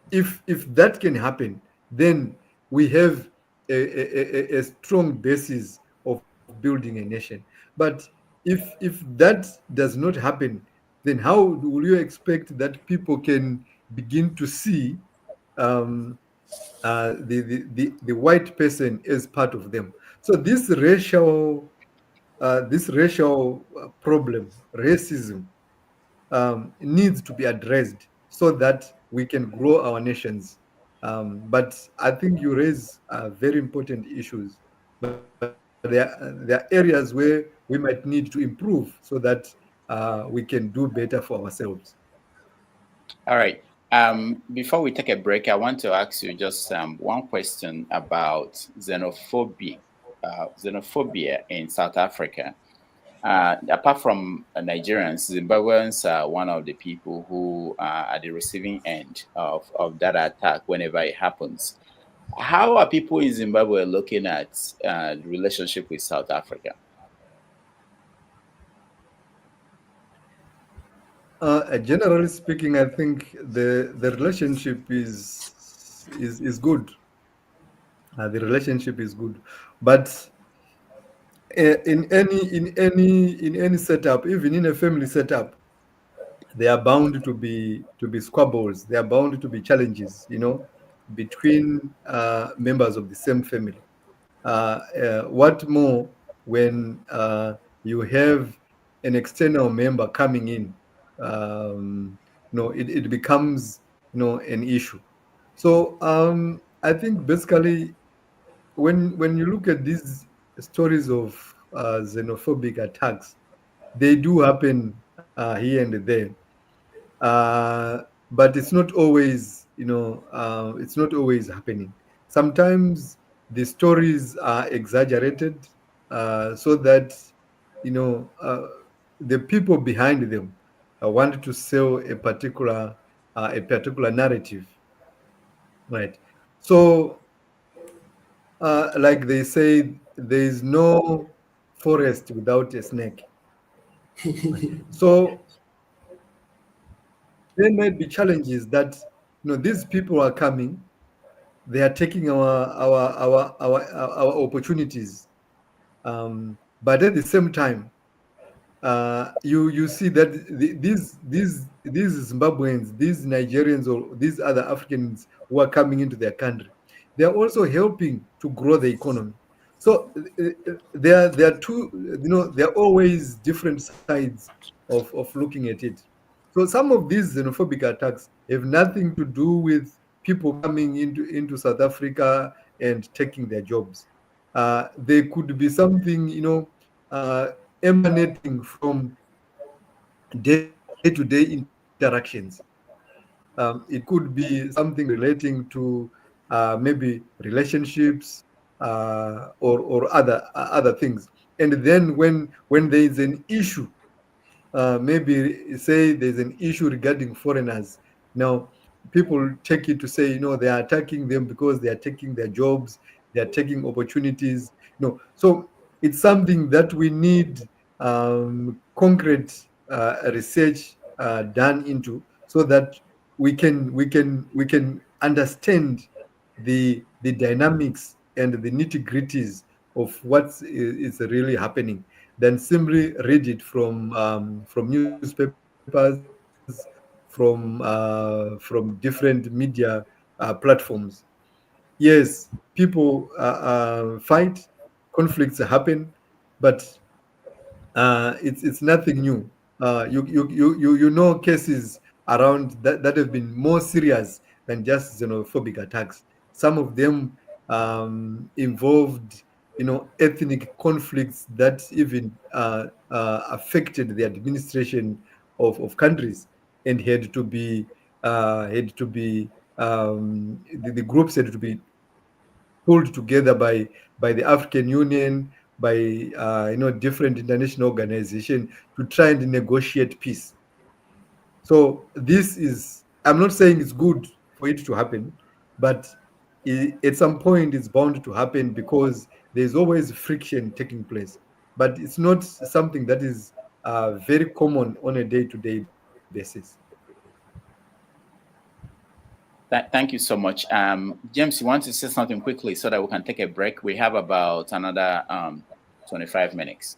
If that can happen, then we have a strong basis of building a nation. But if that does not happen, then how will you expect that people can begin to see um, the white person as part of them? So this racial problem, racism, needs to be addressed so that we can grow our nations. But I think you raise very important issues. But there are areas where we might need to improve so that we can do better for ourselves. All right. Before we take a break, I want to ask you just one question about xenophobia in South Africa. Apart from Nigerians, Zimbabweans are one of the people who are at the receiving end of that attack whenever it happens. How are people in Zimbabwe looking at the relationship with South Africa? Generally speaking, I think the relationship is good. The relationship is good, but in any setup, even in a family setup, there are bound to be squabbles. There are bound to be challenges, between members of the same family. What more when you have an external member coming in? It becomes an issue. So I think basically when you look at these stories of xenophobic attacks, they do happen here and there. But it's not always, it's not always happening. Sometimes the stories are exaggerated so that, you know, the people behind them want to sell a particular narrative, right? So, like they say, there is no forest without a snake. Right? So there might be challenges that these people are coming, they are taking our opportunities, but at the same time, you see that these Zimbabweans, these Nigerians, or these other Africans who are coming into their country, they are also helping to grow the economy. So there are two, there are always different sides of looking at it. So some of these xenophobic attacks have nothing to do with people coming into South Africa and taking their jobs. They could be something, emanating from day-to-day interactions. It could be something relating to maybe relationships or other things. And then when there is an issue, maybe say there's an issue regarding foreigners. Now, people take it to say, they are attacking them because they are taking their jobs, they are taking opportunities. So it's something that we need concrete research done into, so that we can understand the dynamics and the nitty-gritties of what is really happening, than simply read it from newspapers, from different media platforms. Yes, people fight, conflicts happen, but it's nothing new. You know cases around that have been more serious than just xenophobic attacks. Some of them involved, ethnic conflicts that even affected the administration of countries, and the groups had to be pulled together by the African Union, by different international organizations to try and negotiate peace. So this is, I'm not saying it's good for it to happen, but at some point it's bound to happen, because there's always friction taking place. But it's not something that is very common on a day-to-day basis. Thank you so much. James, you want to say something quickly so that we can take a break? We have about another 25 minutes.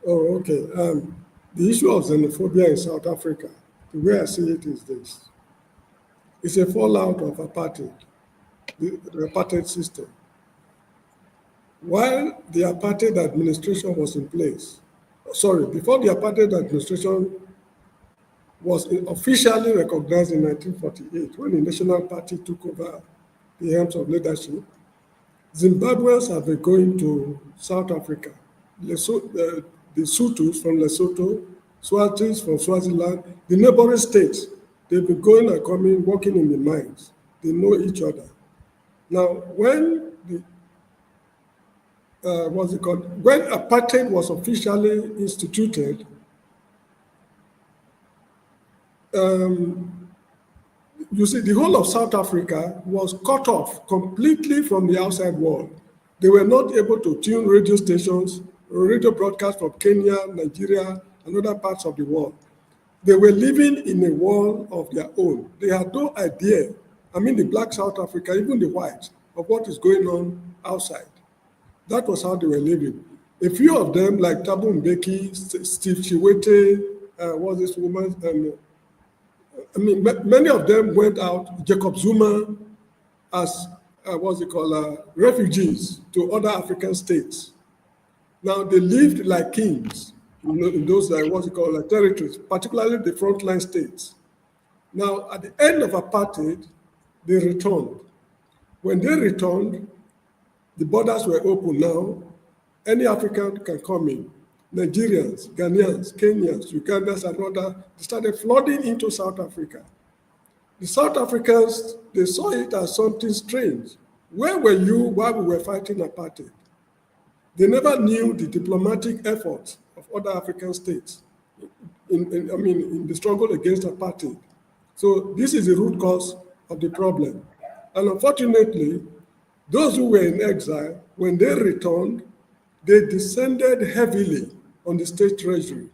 Oh, okay. The issue of xenophobia in South Africa, the way I see it is this. It's a fallout of apartheid, the apartheid system. While the apartheid administration was in place, before the apartheid administration was officially recognized in 1948, when the National Party took over the helms of leadership, Zimbabweans have been going to South Africa. The Sutus from Lesotho, Swazis from Swaziland, the neighboring states, they've been going and coming, working in the mines. They know each other. Now, when when apartheid was officially instituted, you see, the whole of South Africa was cut off completely from the outside world. They were not able to tune radio stations, radio broadcasts from Kenya, Nigeria, and other parts of the world. They were living in a world of their own. They had no idea, the black South Africa, even the whites, of what is going on outside. That was how they were living. A few of them, like Thabo Mbeki, Steve Chiwete, was this woman, many of them went out, Jacob Zuma, as refugees to other African states. Now they lived like kings, in those territories, particularly the frontline states. Now, at the end of apartheid, they returned. When they returned, the borders were open now. Any African can come in. Nigerians, Ghanaians, Kenyans, Ugandans, and others started flooding into South Africa. The South Africans, they saw it as something strange. Where were you while we were fighting apartheid? They never knew the diplomatic efforts of other African states in the struggle against apartheid. So this is the root cause of the problem. And unfortunately, those who were in exile, when they returned, they descended heavily on the state treasury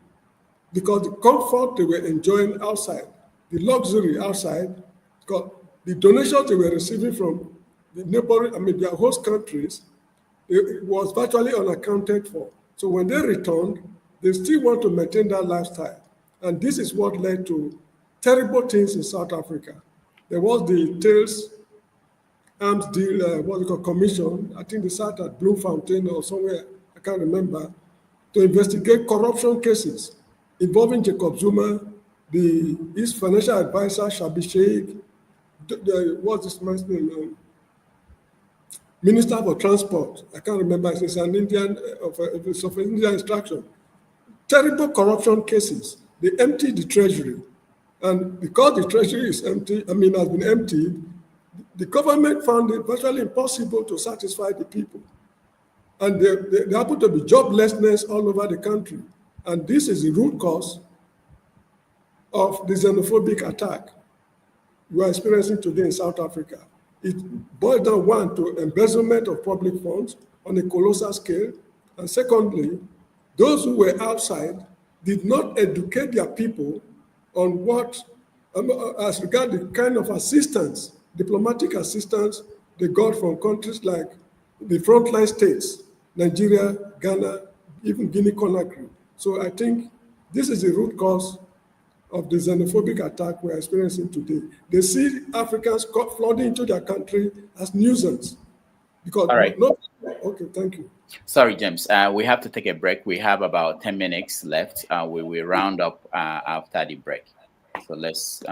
because the comfort they were enjoying outside, the luxury outside, because the donations they were receiving from the neighboring, their host countries, it was virtually unaccounted for. So when they returned, they still want to maintain that lifestyle. And this is what led to terrible things in South Africa. There was the Tails Arms Deal, commission. I think they sat at Bloemfontein or somewhere, I can't remember, to investigate corruption cases involving Jacob Zuma, his financial advisor, Shabi Sheikh, what's this man's name? Minister for Transport, I can't remember, it's an Indian, of Indian extraction. Terrible corruption cases. They emptied the treasury. And because the treasury is empty, has been emptied, the government found it virtually impossible to satisfy the people. And there happened to be joblessness all over the country. And this is the root cause of the xenophobic attack we are experiencing today in South Africa. It boils down, one, to embezzlement of public funds on a colossal scale. And secondly, those who were outside did not educate their people on what, as regards the kind of assistance, diplomatic assistance they got from countries like the frontline states, Nigeria, Ghana, even Guinea-Conakry. So I think this is the root cause of the xenophobic attack we're experiencing today. They see Africans flooding into their country as nuisance. Because all right. Okay, thank you. Sorry, James. We have to take a break. We have about 10 minutes left. We will round up after the break. So let's...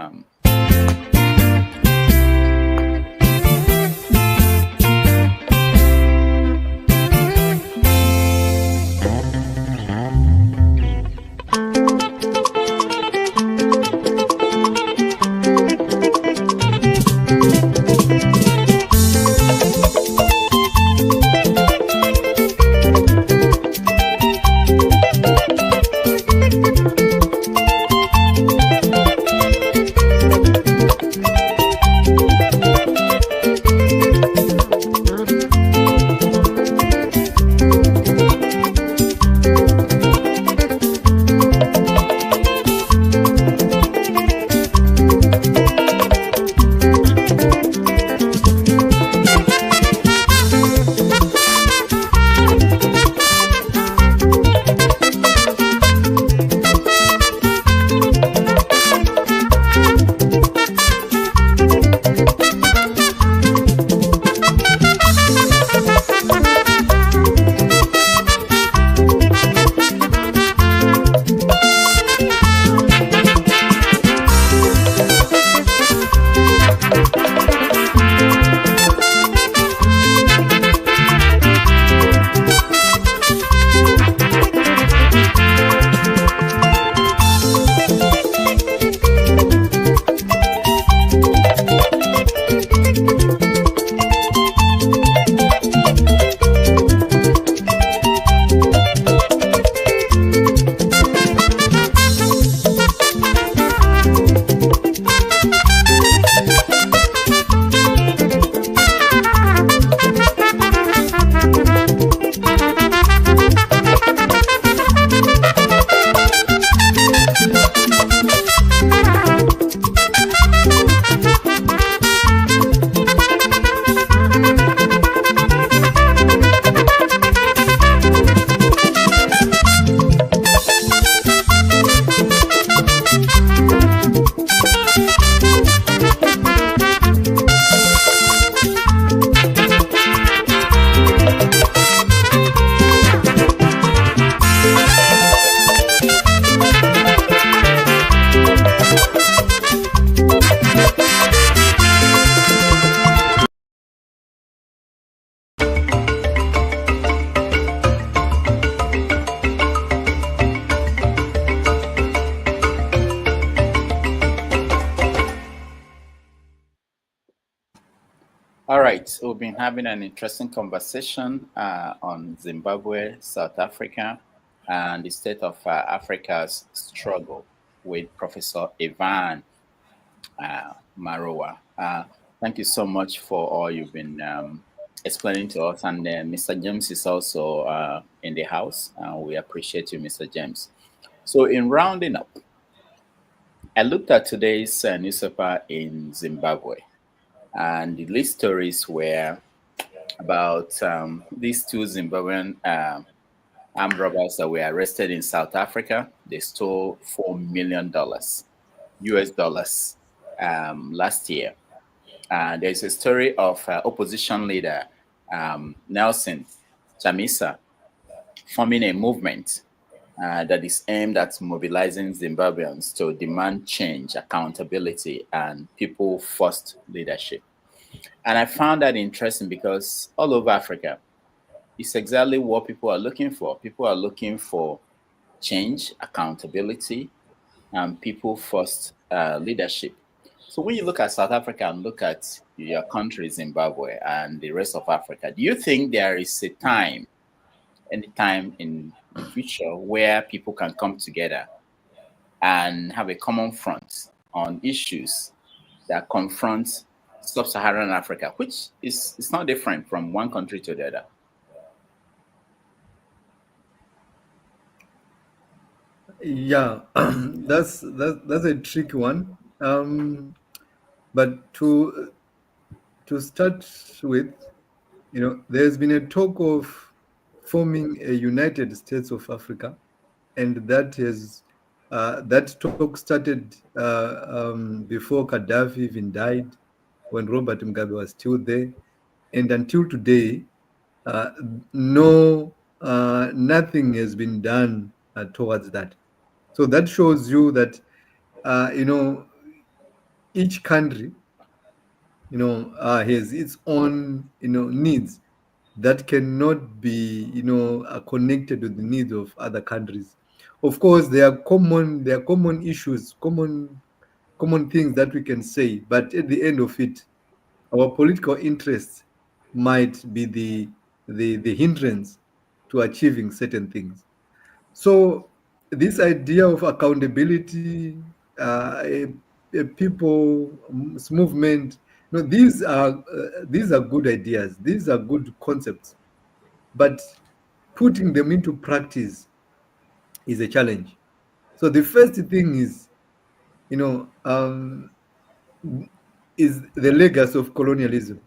All right, so we've been having an interesting conversation on Zimbabwe, South Africa, and the state of Africa's struggle with Professor Ivan Marowa. Thank you so much for all you've been explaining to us. And Mr. James is also in the house. We appreciate you, Mr. James. So in rounding up, I looked at today's newspaper in Zimbabwe, and the lead stories were about these two Zimbabwean armed robbers that were arrested in South Africa. They stole $4 million US dollars last year. There's a story of opposition leader Nelson Chamisa forming a movement that is aimed at mobilizing Zimbabweans to demand change, accountability, and people-first leadership. And I found that interesting because all over Africa, it's exactly what people are looking for. People are looking for change, accountability, and people-first leadership. So when you look at South Africa and look at your country, Zimbabwe, and the rest of Africa, do you think there is a time, any time in the future, where people can come together and have a common front on issues that confront sub-Saharan Africa, which is not different from one country to the other? Yeah, that's a tricky one. But to start with, there's been a talk of forming a United States of Africa, and that talk started before Gaddafi even died, when Robert Mugabe was still there, and until today, nothing has been done towards that. So that shows you that each country has its own needs that cannot be connected with the needs of other countries. Of course, there are common issues, common things that we can say, but at the end of it, our political interests might be the hindrance to achieving certain things. So this idea of accountability, a people's movement, these are good ideas. These are good concepts, but putting them into practice is a challenge. So the first thing is, is the legacy of colonialism.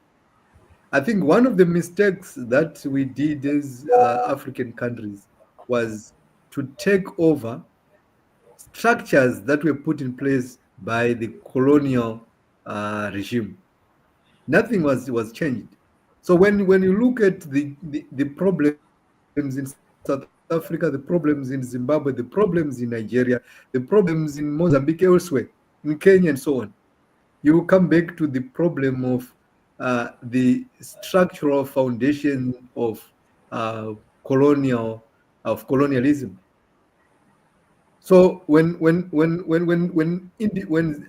I think one of the mistakes that we did as African countries was to take over structures that were put in place by the colonial regime. Nothing was changed. So when you look at the problems in South Africa, the problems in Zimbabwe, the problems in Nigeria, the problems in Mozambique, elsewhere, in Kenya, and so on, you come back to the problem of the structural foundation of colonialism. So when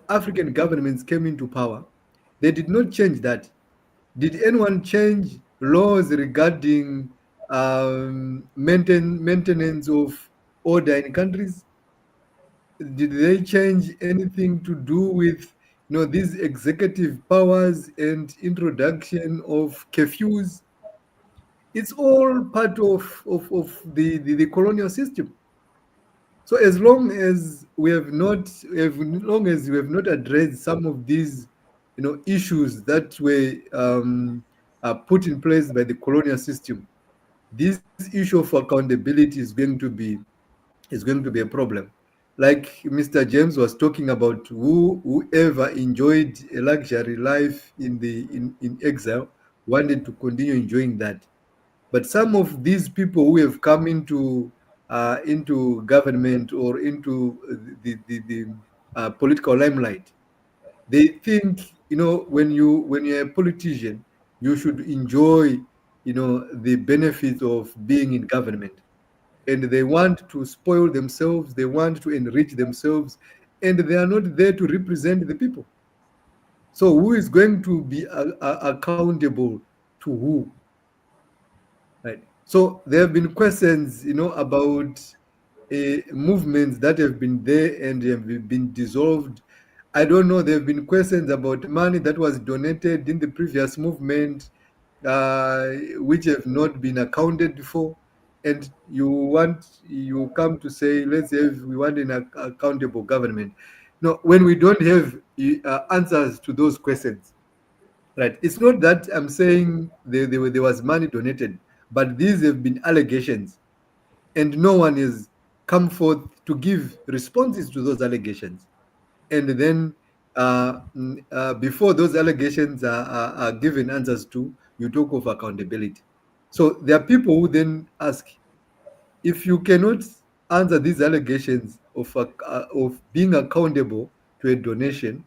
African governments came into power, they did not change that. Did anyone change laws regarding maintenance of order in countries? Did they change anything to do with these executive powers and introduction of curfews? It's all part of the colonial system. So as long as we have not addressed some of these issues that were put in place by the colonial system, this issue of accountability is going to be a problem. Like Mr. James was talking about, whoever enjoyed a luxury life in exile wanted to continue enjoying that. But some of these people who have come into government or into the political limelight, they think when you're a politician, you should enjoy the benefits of being in government, and they want to spoil themselves, they want to enrich themselves, and they are not there to represent the people. So who is going to be accountable to who? Right. So there have been questions, about movements that have been there and have been dissolved. I don't know. There have been questions about money that was donated in the previous movement, which have not been accounted for. And you come to say, we want an accountable government. No, when we don't have answers to those questions, right? It's not that I'm saying there was money donated, but these have been allegations, and no one has come forth to give responses to those allegations. And then, before those allegations are given answers to, you talk of accountability. So there are people who then ask, if you cannot answer these allegations of being accountable to a donation,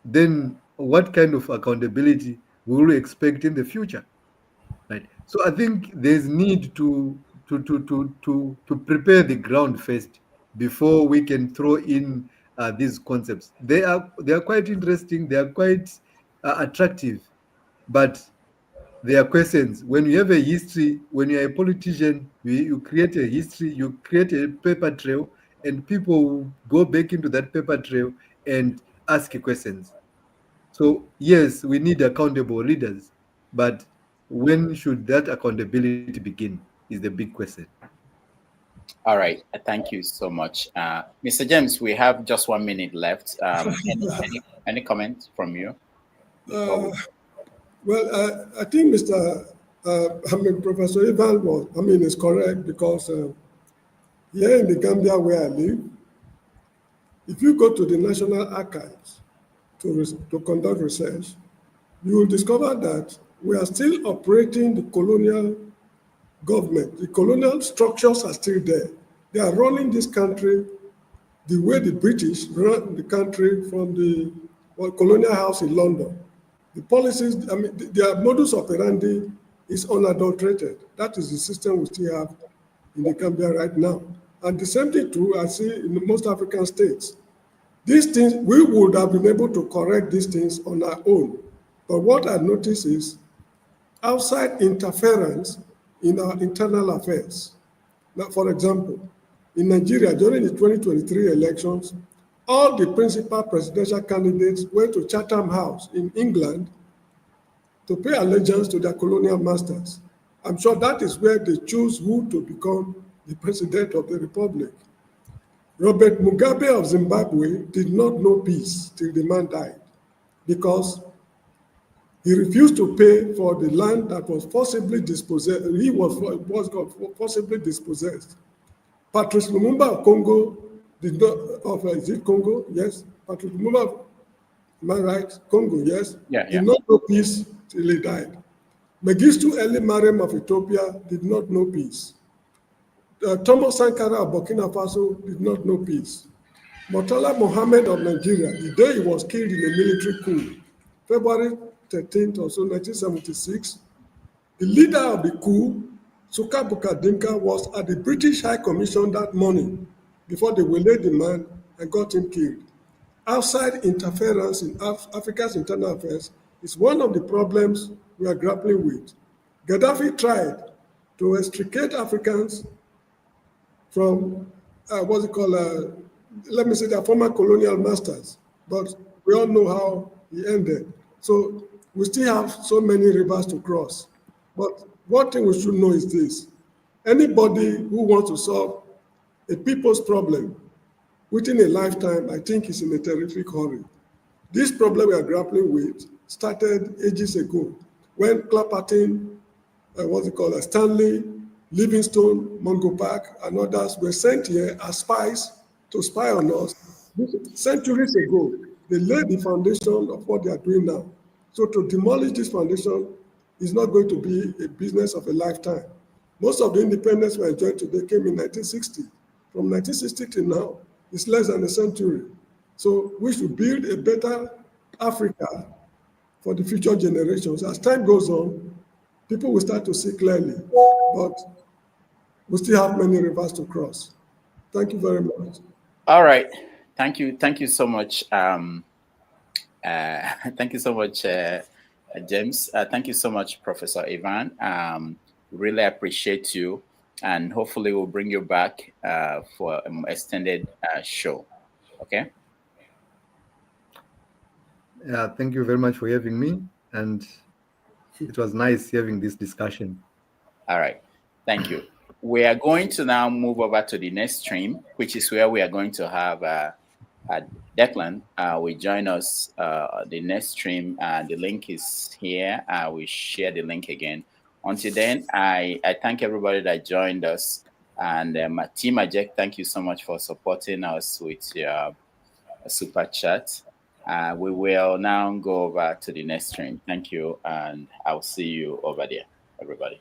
then what kind of accountability will we expect in the future? Right. So I think there's need to prepare the ground first before we can throw in these concepts. They are quite interesting. They are quite attractive, but there are questions. When you have a history, when you're a politician, you create a history, you create a paper trail, and people go back into that paper trail and ask questions. So yes, we need accountable leaders, but when should that accountability begin is the big question. All right. Thank you so much. Mr. James, we have just 1 minute left. Any comment from you? Well, I think Professor Ivan is correct, because here in the Gambia where I live, if you go to the National Archives to conduct research, you will discover that we are still operating the colonial government. The colonial structures are still there. They are running this country the way the British ran the country from the colonial house in London. The policies, their modus operandi is unadulterated. That is the system we still have in the Gambia right now. And the same thing too, I see in most African states. These things, we would have been able to correct these things on our own. But what I notice is outside interference in our internal affairs. Now, for example, in Nigeria, during the 2023 elections, all the principal presidential candidates went to Chatham House in England to pay allegiance to their colonial masters. I'm sure that is where they choose who to become the president of the republic. Robert Mugabe of Zimbabwe did not know peace till the man died, because he refused to pay for the land that was forcibly dispossessed. He was forcibly dispossessed. Patrice Lumumba of Congo did not, is it Congo? Yes. Patrice Lumumba, am I right? Congo, yes. Yeah. Did not know peace till he died. Mengistu Eli Mariam of Ethiopia did not know peace. Thomas Sankara of Burkina Faso did not know peace. Murtala Mohammed of Nigeria, the day he was killed in a military coup, February 13th or so, 1976, the leader of the coup, Sukabuka Dinka, was at the British High Commission that morning before they waylaid the man and got him killed. Outside interference in Africa's internal affairs is one of the problems we are grappling with. Gaddafi tried to extricate Africans from, let me say, their former colonial masters, but we all know how he ended. So we still have so many rivers to cross. But one thing we should know is this: anybody who wants to solve a people's problem within a lifetime, I think, is in a terrific hurry. This problem we are grappling with started ages ago when Clapperton, Stanley, Livingstone, Mungo Park, and others were sent here as spies to spy on us. Centuries ago, they laid the foundation of what they are doing now. So to demolish this foundation is not going to be a business of a lifetime. Most of the independence we enjoy today came in 1960. From 1960 to now, it's less than a century. So we should build a better Africa for the future generations. As time goes on, people will start to see clearly, but we still have many rivers to cross. Thank you very much. All right. Thank you. Thank you so much. Thank you so much, James. Thank you so much, Professor Ivan. Really appreciate you, and hopefully we'll bring you back for an extended show. Okay? Yeah, thank you very much for having me, and it was nice having this discussion. All right, thank you. We are going to now move over to the next stream, which is where we are going to have Declan will join us the next stream. The link is here. We share the link again. Until then, I thank everybody that joined us. And Team Ajek, thank you so much for supporting us with your super chat. We will now go over to the next stream. Thank you, and I'll see you over there, everybody.